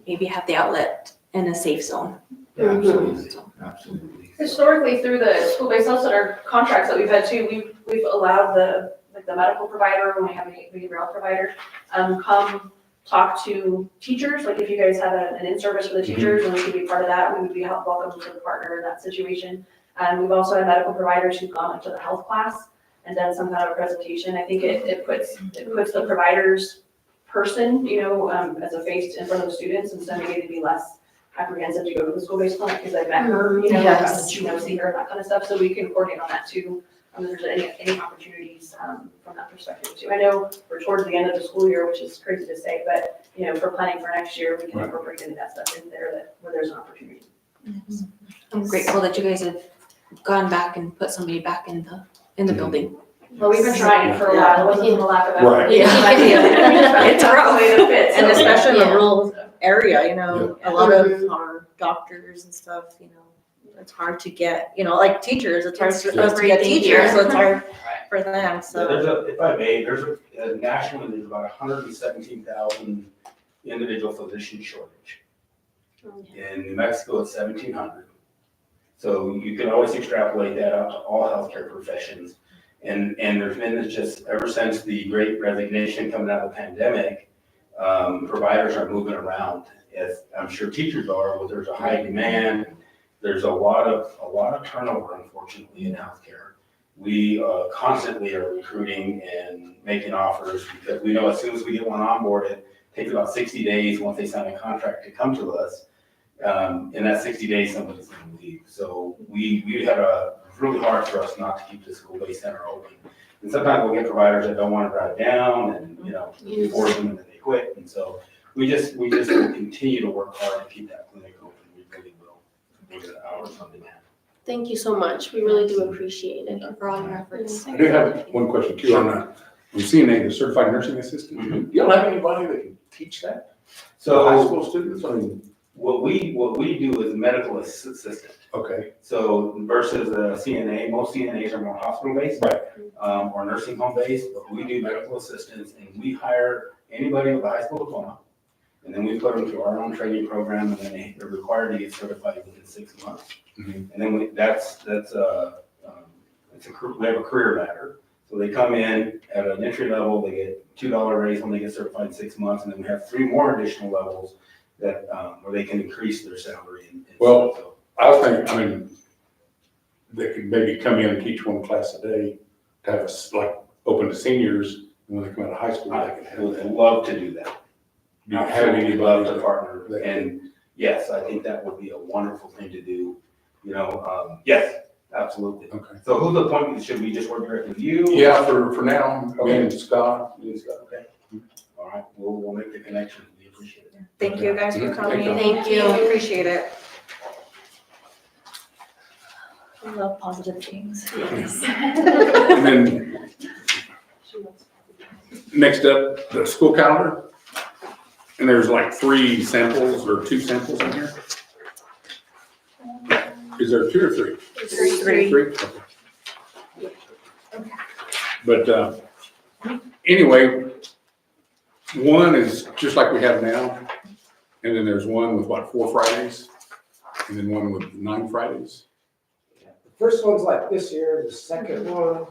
Speaker 1: maybe have the outlet in a safe zone.
Speaker 8: Yeah, absolutely. Absolutely.
Speaker 7: Historically, through the school-based health center contracts that we've had too, we've allowed the medical provider, when we have a behavioral health provider, come talk to teachers. Like if you guys have an in-service for the teachers and we could be part of that, we would be welcome to partner in that situation. We've also had medical providers who've gone into the health class and done some kind of a presentation. I think it puts the provider's person, as a face in front of the students, and so maybe they'd be less apprehensive to go to the school-based clinic because I've met her,
Speaker 2: Yes.
Speaker 7: see her, that kind of stuff. So we can coordinate on that too. If there's any opportunities from that perspective too. I know we're towards the end of the school year, which is crazy to say, but for planning for next year, we can incorporate any of that stuff in there where there's an opportunity.
Speaker 1: I'm grateful that you guys have gone back and put somebody back in the building.
Speaker 7: Well, we've been trying for a while. It wasn't a lack of effort.
Speaker 3: Right.
Speaker 1: It's rough.
Speaker 2: And especially in the
Speaker 1: Yeah.
Speaker 2: rural area, a lot of our doctors and stuff, it's hard to get, like teachers, it's hard for us to get
Speaker 1: everything
Speaker 2: teachers,
Speaker 1: here.
Speaker 2: so it's hard for them, so.
Speaker 8: If I may, nationally, there's about 117,000 individual physician shortage. In New Mexico, it's 1,700. So you can always extrapolate that out to all healthcare professions. And there's been just, ever since the Great Resignation coming out of the pandemic, providers are moving around, as I'm sure teachers are, but there's a high demand. There's a lot of turnover, unfortunately, in healthcare. We constantly are recruiting and making offers because we know as soon as we get one onboarded, it takes about 60 days once they sign a contract to come to us. In that 60 days, somebody's going to leave. So we have it's really hard for us not to keep the school-based center open. And sometimes we'll get providers that don't want to drive down and, we force them and then they quit. And so we just will continue to work hard to keep that clinic open. We really will. Make it hours on demand.
Speaker 9: Thank you so much. We really do appreciate it.
Speaker 1: Thank you for all your efforts.
Speaker 3: I do have one question too on that. I'm CNA, the certified nursing assistant.
Speaker 8: Mhm.
Speaker 3: You don't have anybody that can teach that?
Speaker 8: So
Speaker 3: High school students,
Speaker 8: what we do is medical assistant.
Speaker 3: okay,
Speaker 8: So versus a CNA, most CNAs are more hospital-based.
Speaker 3: Right.
Speaker 8: Or nursing home-based, but we do medical assistants, and we hire anybody with a high school diploma And then we put them through our own training program, and then they're required to get certified within 6 months.
Speaker 3: Mhm.
Speaker 8: And then we have a career ladder. So they come in at an entry level, they get $2 raise when they get certified in 6 months, and then we have 3 more additional levels that, where they can increase their salary.
Speaker 3: Well,
Speaker 8: so-
Speaker 3: I was thinking, I mean, they could maybe come in and teach one class a day, to have us like open to seniors, and when they come out of high school, they can
Speaker 8: I
Speaker 3: have
Speaker 8: would
Speaker 3: that.
Speaker 8: love to do that.
Speaker 3: Do you have
Speaker 8: Absolutely
Speaker 3: anybody
Speaker 8: love to
Speaker 3: that-
Speaker 8: partner,
Speaker 3: that-
Speaker 8: and yes, I think that would be a wonderful thing to do, yes, absolutely.
Speaker 3: Okay.
Speaker 8: So who's appointed, should we just work directly with you?
Speaker 3: Yeah, for now, me and Scott.
Speaker 8: You and Scott, okay. All right, we'll make the connection, we appreciate it.
Speaker 2: Thank you guys for
Speaker 3: Mhm.
Speaker 2: coming.
Speaker 9: Thank you.
Speaker 2: Appreciate it. I love positive things.
Speaker 3: And then, next up, the school calendar. And there's like 3 samples or 2 samples in here. Is there 2 or 3?
Speaker 2: Three.
Speaker 3: 3? Okay. But, anyway, one is just like we have now. And then there's one with 4 Fridays? And then one with 9 Fridays?
Speaker 5: The first one's like this year, the second one,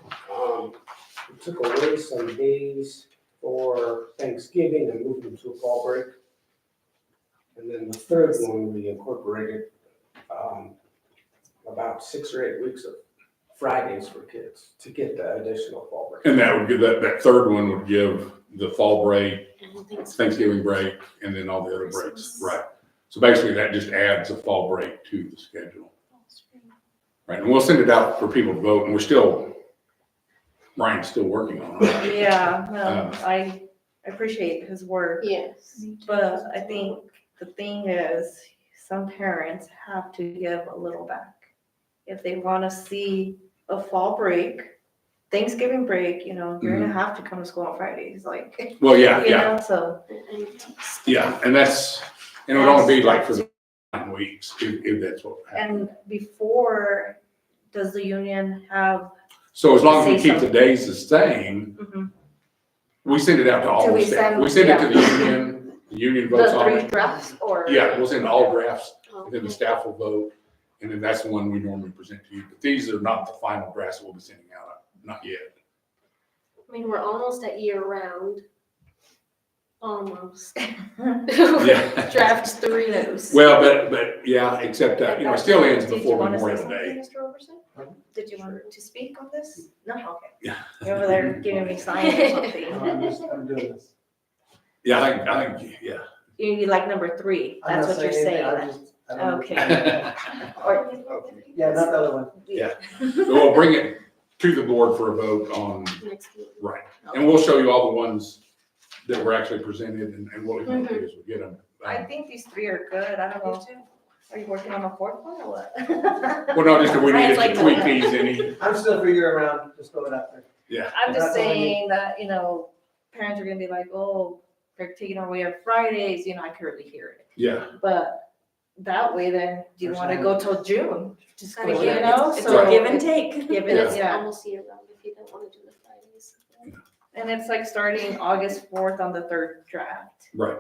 Speaker 5: we took away some days for Thanksgiving and moved them to a fall break. And then the third one, we incorporated, about 6 or 8 weeks of Fridays for kids to get the additional fall break.
Speaker 3: And that would give, that third one would give the fall break, Thanksgiving break, and then all the other breaks,
Speaker 9: Christmas.
Speaker 3: right? So basically, that just adds a fall break to the schedule. Right, and we'll send it out for people to vote, and Ryan's still working on it.
Speaker 2: Yeah, no, I appreciate his work,
Speaker 9: Yes.
Speaker 2: but I think the thing is, some parents have to give a little back. If they wanna see a fall break, Thanksgiving break, you're gonna have to come to school on Fridays, like,
Speaker 3: Well, yeah,
Speaker 2: so.
Speaker 3: yeah, and it would only be like for the 9 weeks, if that's what happens.
Speaker 2: And before, does the union have,
Speaker 3: So as long as we
Speaker 2: Say
Speaker 3: keep the days the same,
Speaker 2: mhm,
Speaker 3: we send it out to all
Speaker 2: Do
Speaker 3: the
Speaker 2: we
Speaker 3: staff.
Speaker 2: send-
Speaker 3: We send it to
Speaker 2: yeah.
Speaker 3: the union votes
Speaker 2: the
Speaker 3: on
Speaker 2: 3
Speaker 3: it.
Speaker 2: drafts, or?
Speaker 3: Yeah, we'll send all drafts, and then the
Speaker 9: Okay.
Speaker 3: staff will vote, and then that's the one we normally present to you. But these are not the final drafts we'll be sending out, not yet.
Speaker 9: I mean, we're almost at year round. Almost.
Speaker 3: Yeah.
Speaker 9: Draft 3 those.
Speaker 3: Well, but yeah, except, it still ends
Speaker 2: Did you
Speaker 3: before
Speaker 2: wanna say
Speaker 3: Memorial
Speaker 2: something,
Speaker 3: Day.
Speaker 2: Mr. Robertson? Did you want to speak on this? No, okay.
Speaker 3: Yeah.
Speaker 2: You're over there giving me signs or something.
Speaker 5: I'm doing this.
Speaker 3: Yeah, I think, yeah.
Speaker 2: You like number 3, that's what you're saying. Okay. Or,
Speaker 5: Yeah, not the other one.
Speaker 3: Yeah. We'll bring it to the board for a vote on,
Speaker 9: Next week.
Speaker 3: right. And we'll show you all the ones that were actually presented and what we can do is we get them.
Speaker 2: I think these 3 are good, I don't know. Are you working on a 4th one or what?
Speaker 3: Well, no, just that we needed
Speaker 2: Ryan's
Speaker 3: to
Speaker 2: like,
Speaker 3: tweak these any.
Speaker 5: I'm still figuring around, just throw it out there.
Speaker 2: I'm just
Speaker 5: That's all I need.
Speaker 2: saying that, parents are gonna be like, oh, they're taking away our Fridays, I could really hear it.
Speaker 3: Yeah,
Speaker 2: But that way then, do you wanna go till June? Just
Speaker 9: Gotta
Speaker 2: go,
Speaker 9: give it-
Speaker 1: It's
Speaker 2: so
Speaker 1: a give and take.
Speaker 2: give
Speaker 9: And
Speaker 2: it,
Speaker 9: it's
Speaker 2: yeah.
Speaker 9: almost year round if you don't want to do the Fridays.
Speaker 2: And it's like starting August 4th on the 3rd draft.
Speaker 3: right.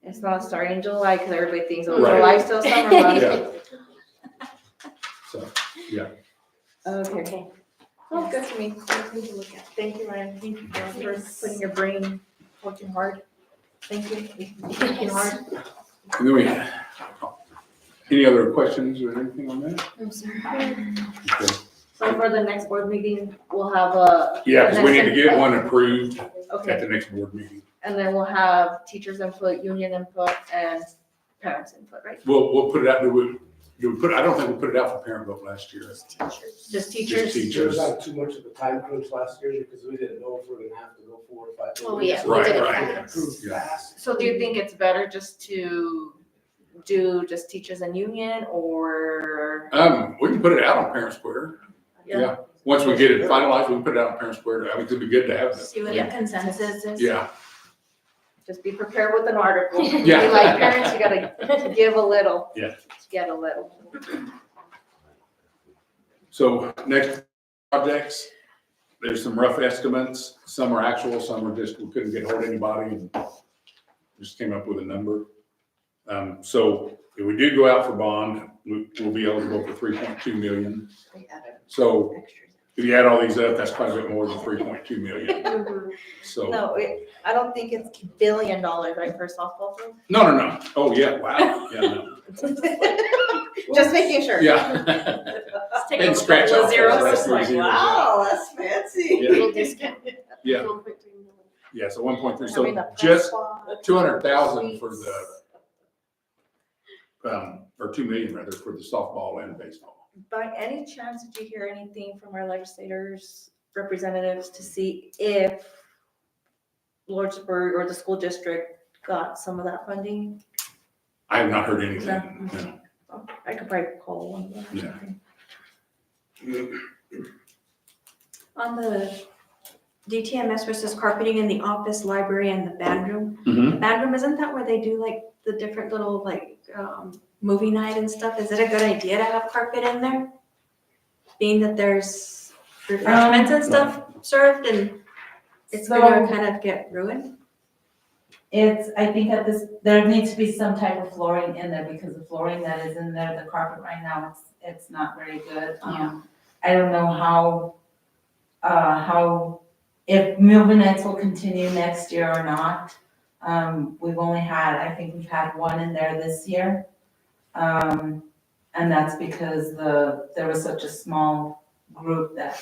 Speaker 2: It's not starting July, because everybody thinks, oh,
Speaker 3: Right.
Speaker 2: July's still summer month.
Speaker 3: Yeah. So, yeah.
Speaker 2: Okay.
Speaker 9: Okay.
Speaker 2: Oh, good to me.
Speaker 9: Something to look at.
Speaker 2: Thank you, Ryan. Thank you for putting your brain, working hard. Thank you. Working hard.
Speaker 3: And then any other questions or anything on that?
Speaker 9: I'm sorry.
Speaker 3: Okay.
Speaker 2: So for the next board meeting, we'll have a,
Speaker 3: Yeah, because we need to get one approved at
Speaker 2: okay,
Speaker 3: the next board meeting.
Speaker 2: and then we'll have teachers input, union input, and parents input, right?
Speaker 3: We'll put it out, I don't think we put it out for parent vote last year.
Speaker 2: Just
Speaker 3: Just
Speaker 2: teachers?
Speaker 3: teachers.
Speaker 5: There was not too much of a time crunch last year because we didn't know if we were gonna have to go 4 or 5 days.
Speaker 9: Oh, yeah,
Speaker 3: we Right, did it
Speaker 5: Right,
Speaker 9: fast.
Speaker 5: approved
Speaker 3: Yeah.
Speaker 5: fast.
Speaker 2: So do you think it's better just to do just teachers and union, or?
Speaker 3: We can put it out on Parent Square. Yeah. Once we get it finalized, we can put it out on Parent Square. I mean, it'd be good to have this.
Speaker 1: See what the consensus is.
Speaker 3: Yeah,
Speaker 2: Just be prepared with an article.
Speaker 3: Yeah.
Speaker 2: Be like, parents, you gotta give a little.
Speaker 3: Yeah.
Speaker 2: Get a little.
Speaker 3: so next projects, there's some rough estimates. Some are actual, some are just, we couldn't get hold of anybody. just came up with a number. So if we do go out for bond, we'll be eligible for 3.2 million. So if you add all these up, that's quite a bit more than 3.2 million.
Speaker 9: Mhm.
Speaker 3: So,
Speaker 2: No, I don't think it's $1 billion, right, for a softball field?
Speaker 3: no. Oh, yeah, wow. Yeah, no.
Speaker 2: Just making sure.
Speaker 3: Yeah.
Speaker 9: Let's take
Speaker 3: And
Speaker 9: a
Speaker 3: scratch
Speaker 9: couple
Speaker 3: off
Speaker 9: of zeros.
Speaker 3: those
Speaker 2: It's like,
Speaker 3: zeros, yeah.
Speaker 2: wow, that's fancy.
Speaker 3: Yeah.
Speaker 9: Little discount.
Speaker 3: Yeah.
Speaker 9: 1.3 million.
Speaker 3: Yeah, so 1.3,
Speaker 2: Having
Speaker 3: so
Speaker 2: a press
Speaker 3: just
Speaker 2: box,
Speaker 3: 200,000 for
Speaker 2: suites.
Speaker 3: the, or 2 million rather, for the softball and baseball.
Speaker 2: By any chance, did you hear anything from our legislators, representatives to see if Lordsburg or the school district got some of that funding?
Speaker 3: I have not heard anything. No.
Speaker 2: Oh, I could probably call one of them or
Speaker 3: Yeah.
Speaker 2: something.
Speaker 1: On the DTMS versus carpeting in the office, library, and the band room.
Speaker 3: Mhm.
Speaker 1: The band room, isn't that where they do like the different little like movie night and stuff? Is it a good idea to have carpet in there? Being that there's refreshments and stuff served and it's gonna kind of get ruined?
Speaker 4: I think that there needs to be some type of flooring in there because the flooring that is in there, the carpet right now, it's not very good.
Speaker 1: Yeah.
Speaker 4: I don't know how, if movie nights will continue next year or not. I think we've had one in there this year. And that's because there was such a small group that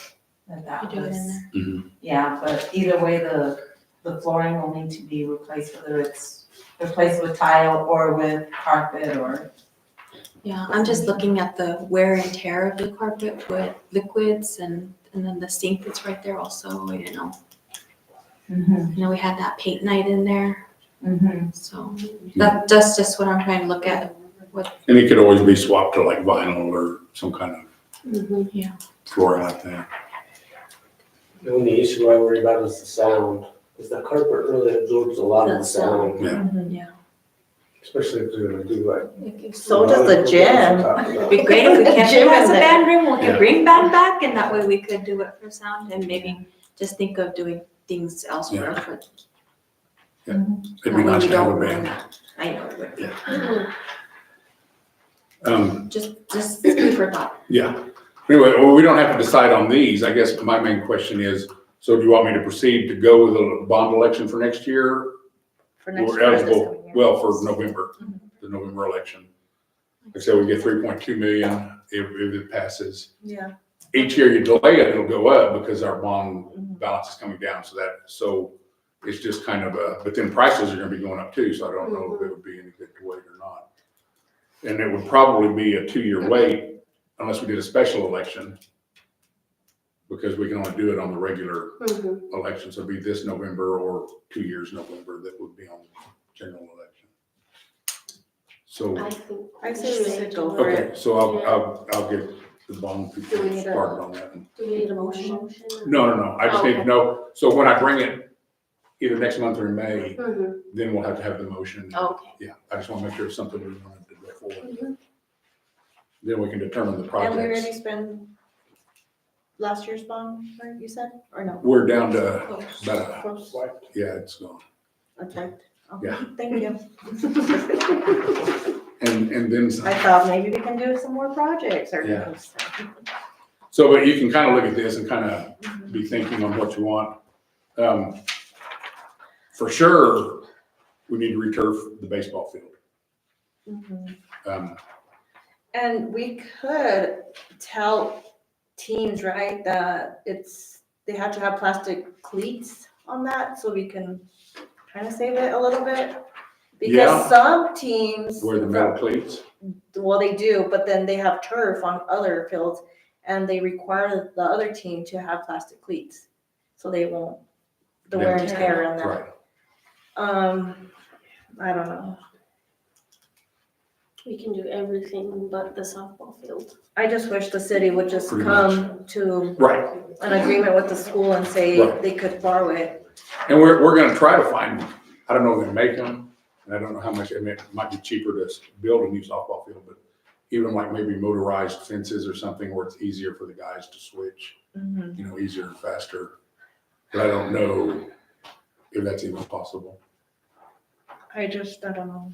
Speaker 1: You do it in
Speaker 4: was.
Speaker 1: there.
Speaker 3: Mhm.
Speaker 4: Yeah, but either way, the flooring will need to be replaced, whether it's replaced with tile or with carpet or.
Speaker 1: Yeah, I'm just looking at the wear and tear of the carpet with liquids and then the sink that's right there also, you know.
Speaker 4: Mm-hmm,
Speaker 1: I know we had that paint night in there,
Speaker 4: mm-hmm.
Speaker 1: so that's just what I'm trying to look at.
Speaker 3: And it could always be swapped to like vinyl or some kind of
Speaker 9: Mhm.
Speaker 3: flooring like that.
Speaker 5: The only issue I worry about is the sound, because the carpet really absorbs a lot of the
Speaker 1: That's
Speaker 5: sound,
Speaker 3: Yeah.
Speaker 5: especially if they're gonna do like.
Speaker 2: So does the gym.
Speaker 1: It'd be great if we kept
Speaker 2: Gym
Speaker 1: it as a
Speaker 2: in there.
Speaker 1: band room, we
Speaker 3: Yeah.
Speaker 1: could bring band back, and that way we could do it for sound, and maybe just think of doing things elsewhere for.
Speaker 3: It'd
Speaker 1: that
Speaker 3: be
Speaker 1: way
Speaker 3: nice
Speaker 1: we
Speaker 3: to have
Speaker 1: don't
Speaker 3: a
Speaker 1: ruin
Speaker 3: band.
Speaker 1: that. I know, it would be. Just food for thought.
Speaker 3: Yeah. Anyway, well, we don't have to decide on these. I guess my main question is, so do you want me to proceed to go with a bond election for next year?
Speaker 2: For next
Speaker 3: We're
Speaker 2: year or this
Speaker 3: eligible,
Speaker 2: coming year?
Speaker 3: well, for November,
Speaker 2: Mhm.
Speaker 3: the November election. Like I said, we get 3.2 million if it passes.
Speaker 2: Yeah.
Speaker 3: Each year you delay it, it'll go up because our bond
Speaker 2: Mhm.
Speaker 3: balance is coming down, so it's just kind of but then prices are gonna be going up too, so I don't know if it would be any good to wait or not. And it would probably be a 2-year wait unless we did a special election, because we can only do it on the regular
Speaker 9: Mhm.
Speaker 3: election, so it'd be this November or 2 years November that would be on the general election. So,
Speaker 9: I think.
Speaker 2: I say we should go for
Speaker 3: okay,
Speaker 2: it.
Speaker 3: so I'll get the bond
Speaker 9: Do we
Speaker 3: people
Speaker 9: need a-
Speaker 3: started on that.
Speaker 9: Do we need a motion?
Speaker 3: No, I just need to know, so when I bring it either next month or in May,
Speaker 9: Mhm.
Speaker 3: then we'll have to have the motion.
Speaker 9: Okay.
Speaker 3: Yeah, I just want to make sure it's something we wanted to go forward.
Speaker 9: Mhm.
Speaker 3: Then we can determine the
Speaker 2: And we already
Speaker 3: projects.
Speaker 2: spent last year's bond, right, you said, or no?
Speaker 3: We're down to about,
Speaker 2: Close.
Speaker 3: yeah, it's gone.
Speaker 2: That's right. Okay,
Speaker 3: Yeah.
Speaker 2: thank you.
Speaker 3: And then,
Speaker 2: I thought maybe we can do some more projects or.
Speaker 3: Yeah. so, but you can kind of look at this and kind of be thinking on what you want. For sure, we need to returf the baseball field.
Speaker 2: Mhm.
Speaker 3: Um,
Speaker 2: And we could tell teams, right, that they have to have plastic cleats on that, so we can kind of save it a little bit.
Speaker 3: Yeah.
Speaker 2: Because some teams,
Speaker 3: Wear the metal cleats.
Speaker 2: well, they do, but then they have turf on other fields, and they require the other team to have plastic cleats, so they won't, the wear and tear on that.
Speaker 3: Right.
Speaker 2: I don't know.
Speaker 9: We can do everything but the softball field.
Speaker 2: I just wish the city would just
Speaker 3: Pretty
Speaker 2: come to
Speaker 3: Right.
Speaker 2: an agreement with the school and say
Speaker 3: Right.
Speaker 2: they could borrow it.
Speaker 3: And we're gonna try to find, I don't know if they make them, and I don't know how much, I mean, it might be cheaper to build a new softball field, but even like maybe motorized fences or something where it's easier for the guys to switch,
Speaker 2: Mhm.
Speaker 3: you know, easier and faster. But I don't know if that's even possible.
Speaker 2: I don't know.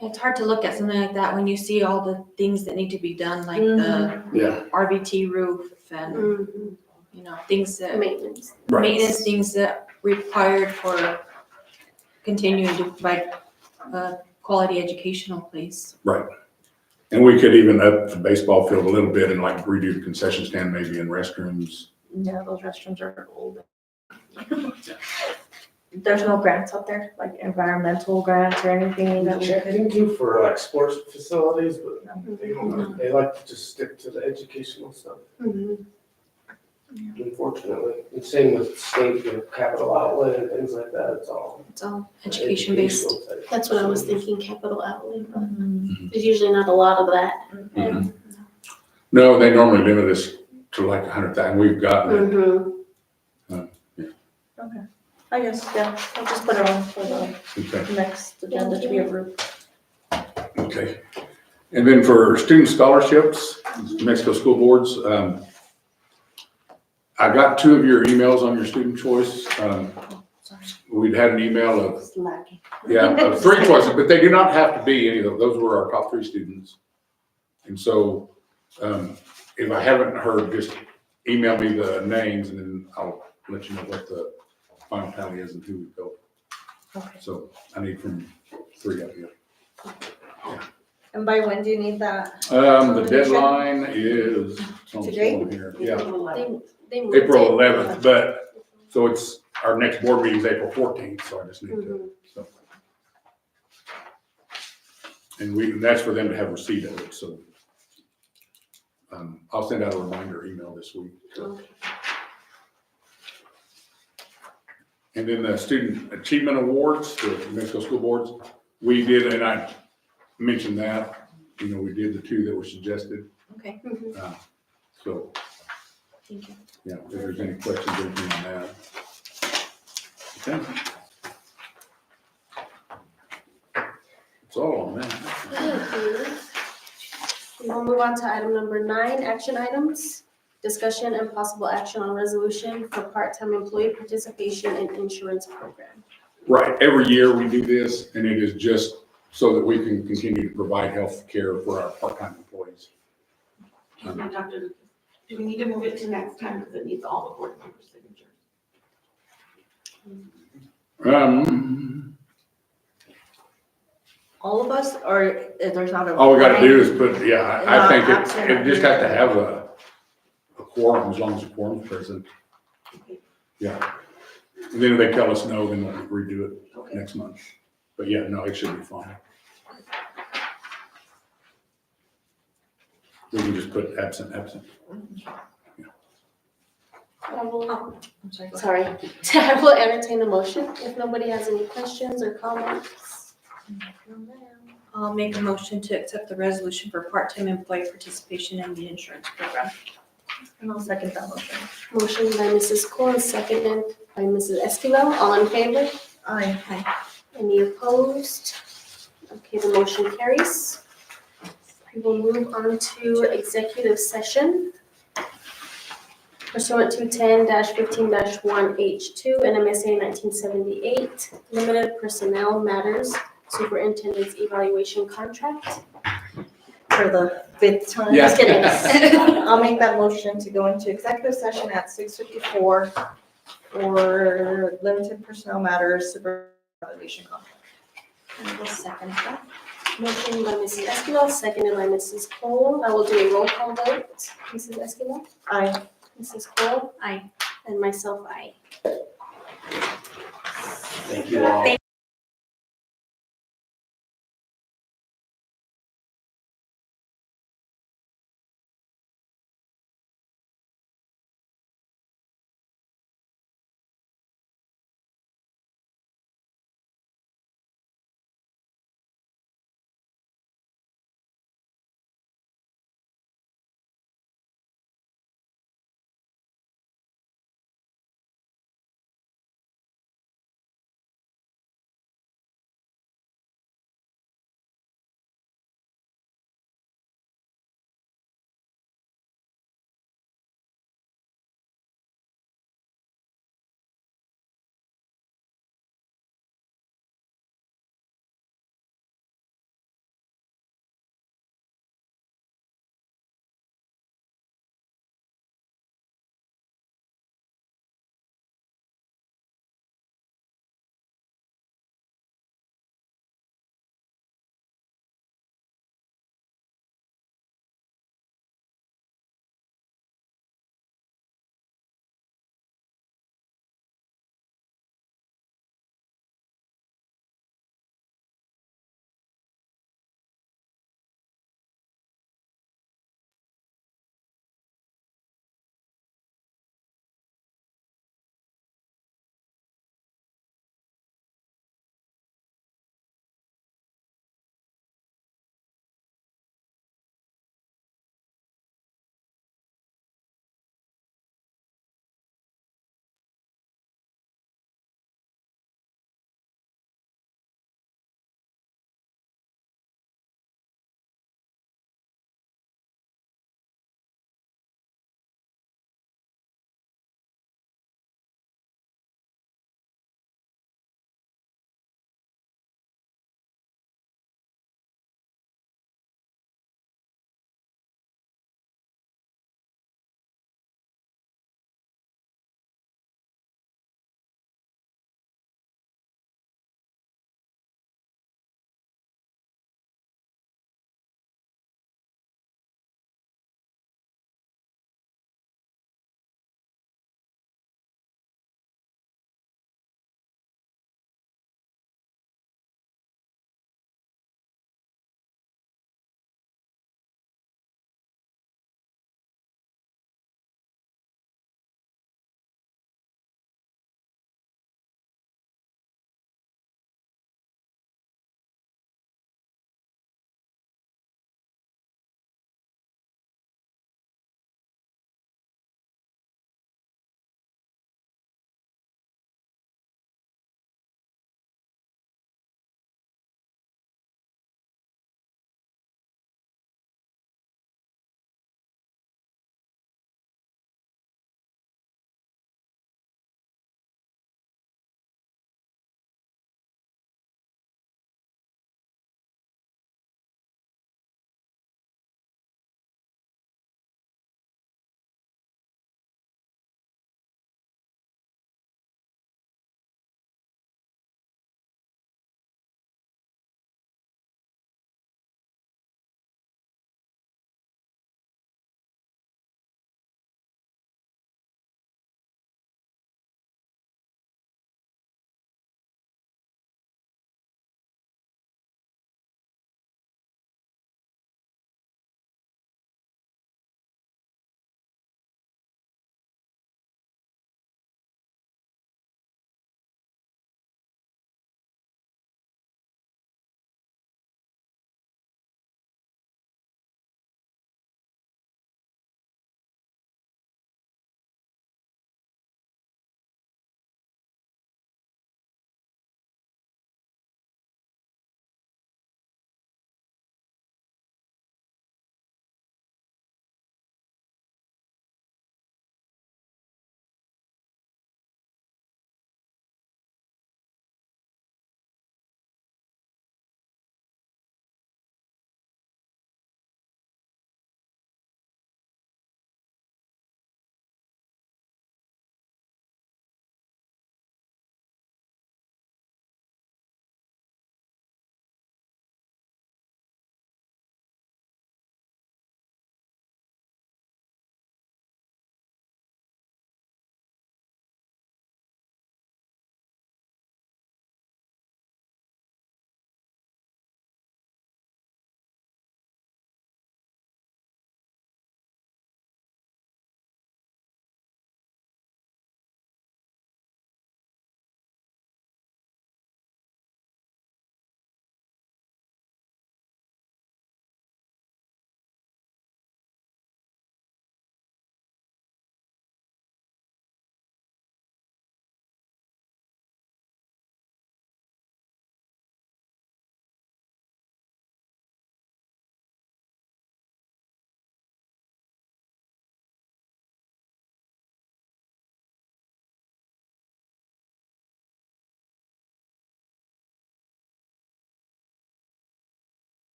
Speaker 1: It's hard to look at something like that when you see all the things that need to be done, like the
Speaker 3: Yeah.
Speaker 1: RVT roof and, you know, things that,
Speaker 9: Maintenance.
Speaker 1: maintenance things that required for continuing to provide a quality educational place.
Speaker 3: And we could even up the baseball field a little bit and like redo the concession stand maybe and restrooms.
Speaker 2: Yeah, those restrooms are old. There's no grants out there, like environmental grants or anything that we
Speaker 5: Check
Speaker 2: could.
Speaker 5: into for like sports facilities, but they don't, they like to just stick to the educational stuff, unfortunately. And same with state, you know, capital outlay and things like that, it's all.
Speaker 1: It's all education based.
Speaker 5: educational type
Speaker 9: That's what I was
Speaker 5: facilities.
Speaker 9: thinking, capital outlay, but there's usually not a lot of that.
Speaker 3: No, they normally limit us to like 100,000. We've gotten it.
Speaker 2: Okay. I guess, yeah, I'll just put it on for the
Speaker 3: Okay.
Speaker 2: next agenda to be approved.
Speaker 3: Okay. And then for student scholarships, New Mexico school boards, I got 2 of your emails on your student choice. We'd had an email of,
Speaker 2: It's lacking.
Speaker 3: of 3 choices, but they do not have to be any of those. Those were our top 3 students. And so, if I haven't heard, just email me the names and then I'll let you know what the final tally is and who we go.
Speaker 2: Okay.
Speaker 3: So I need from 3 of you.
Speaker 2: And by when do you need that?
Speaker 3: The deadline is, it's on the
Speaker 2: Today?
Speaker 3: phone here, yeah,
Speaker 9: They moved
Speaker 3: April
Speaker 9: it.
Speaker 3: 11th, but, so it's, our next board meeting is April 14th, so I just need to, so. And that's for them to have receipt of it, so. I'll send out a reminder email this week.
Speaker 9: Okay.
Speaker 3: And then the Student Achievement Awards, the New Mexico School Boards, we did, and I mentioned that, you know, we did the 2 that were suggested.
Speaker 1: Okay,
Speaker 3: So,
Speaker 1: thank you.
Speaker 3: yeah, if there's any questions or anything on that. Okay. That's all on that.
Speaker 9: Thank you. We'll move on to item number 9, action items. Discussion and possible action on resolution for part-time employee participation in insurance program.
Speaker 3: Right, every year we do this, and it is just so that we can continue to provide health care for our part-time employees.
Speaker 7: Doctor, do we need to move it to next time because it needs all the board members' signatures?
Speaker 2: All of us, or if there's not a?
Speaker 3: All we gotta do is put, yeah, I think
Speaker 2: Absent.
Speaker 3: it just has to have a quorum, as long as the quorum's present. Yeah. And then if they tell us no, then we'll redo it next month. But yeah, no, it should be fine. We can just put absent.
Speaker 9: I will,
Speaker 2: I'm sorry.
Speaker 9: sorry, I will entertain a motion if nobody has any questions or comments.
Speaker 1: I'll make a motion to accept the resolution for part-time employee participation in the insurance program.
Speaker 2: And I'll second that motion.
Speaker 9: Motion by Mrs. Cole, seconded by Mrs. Esquivel. All in favor?
Speaker 2: Aye.
Speaker 9: Any opposed? Okay, the motion carries. We will move on to executive session. Pursuant to 10-15-1H2 NMSA 1978, limited personnel matters, superintendent's evaluation contract.
Speaker 2: For the 5th time.
Speaker 3: Yeah.
Speaker 9: Just kidding.
Speaker 2: I'll make that motion to go into executive session at 6:54 for limited personnel matters, super evaluation contract.
Speaker 9: I will second that. Motion by Mrs. Esquivel, seconded by Mrs. Cole. I will do a roll call vote. Mrs. Esquivel?
Speaker 2: Aye.
Speaker 9: Mrs. Cole?
Speaker 1: Aye.
Speaker 9: And myself, aye.
Speaker 5: Thank you all.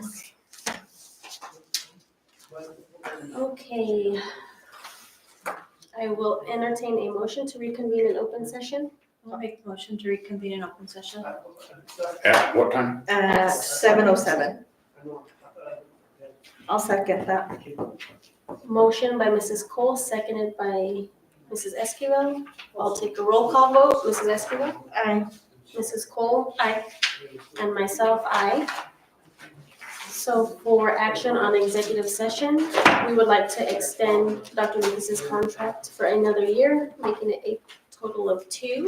Speaker 9: Yes. Okay. I will entertain a motion to reconvene in open session
Speaker 1: I'll make the motion to reconvene in open session.
Speaker 3: At what time?
Speaker 2: At 7:07. I'll second that.
Speaker 9: Motion by Mrs. Cole, seconded by Mrs. Esquivel. I'll take a roll call vote. Mrs. Esquivel?
Speaker 2: Aye.
Speaker 9: Mrs. Cole? Aye. And myself, aye. So for action on executive session, we would like to extend Dr. Lucas's contract for another year, making it a total of 2.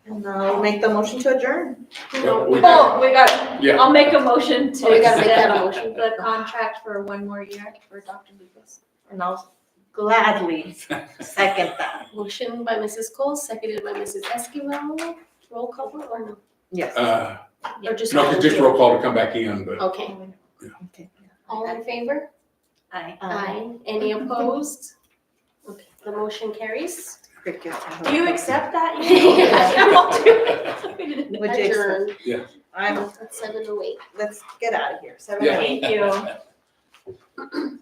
Speaker 2: And I'll make the motion to adjourn.
Speaker 3: No, we
Speaker 1: Oh, we got,
Speaker 3: Yeah.
Speaker 1: I'll make a motion to
Speaker 9: Oh, we gotta make that a
Speaker 1: extend
Speaker 9: motion.
Speaker 1: the contract for 1 more year for Dr. Lucas.
Speaker 2: And I'll gladly second that.
Speaker 9: Motion by Mrs. Cole, seconded by Mrs. Esquivel. Roll call vote or no?
Speaker 2: Yes.
Speaker 9: Or just?
Speaker 3: No, just roll call to come back in, but
Speaker 9: Okay.
Speaker 2: Okay.
Speaker 9: All in favor?
Speaker 1: Aye.
Speaker 9: Aye. Any opposed? Okay, the motion carries.
Speaker 1: Do you accept that?
Speaker 2: Would you
Speaker 9: Adjourn.
Speaker 2: I'm,
Speaker 9: At 7:08.
Speaker 2: let's get out of here.
Speaker 3: Yeah.
Speaker 1: Thank you.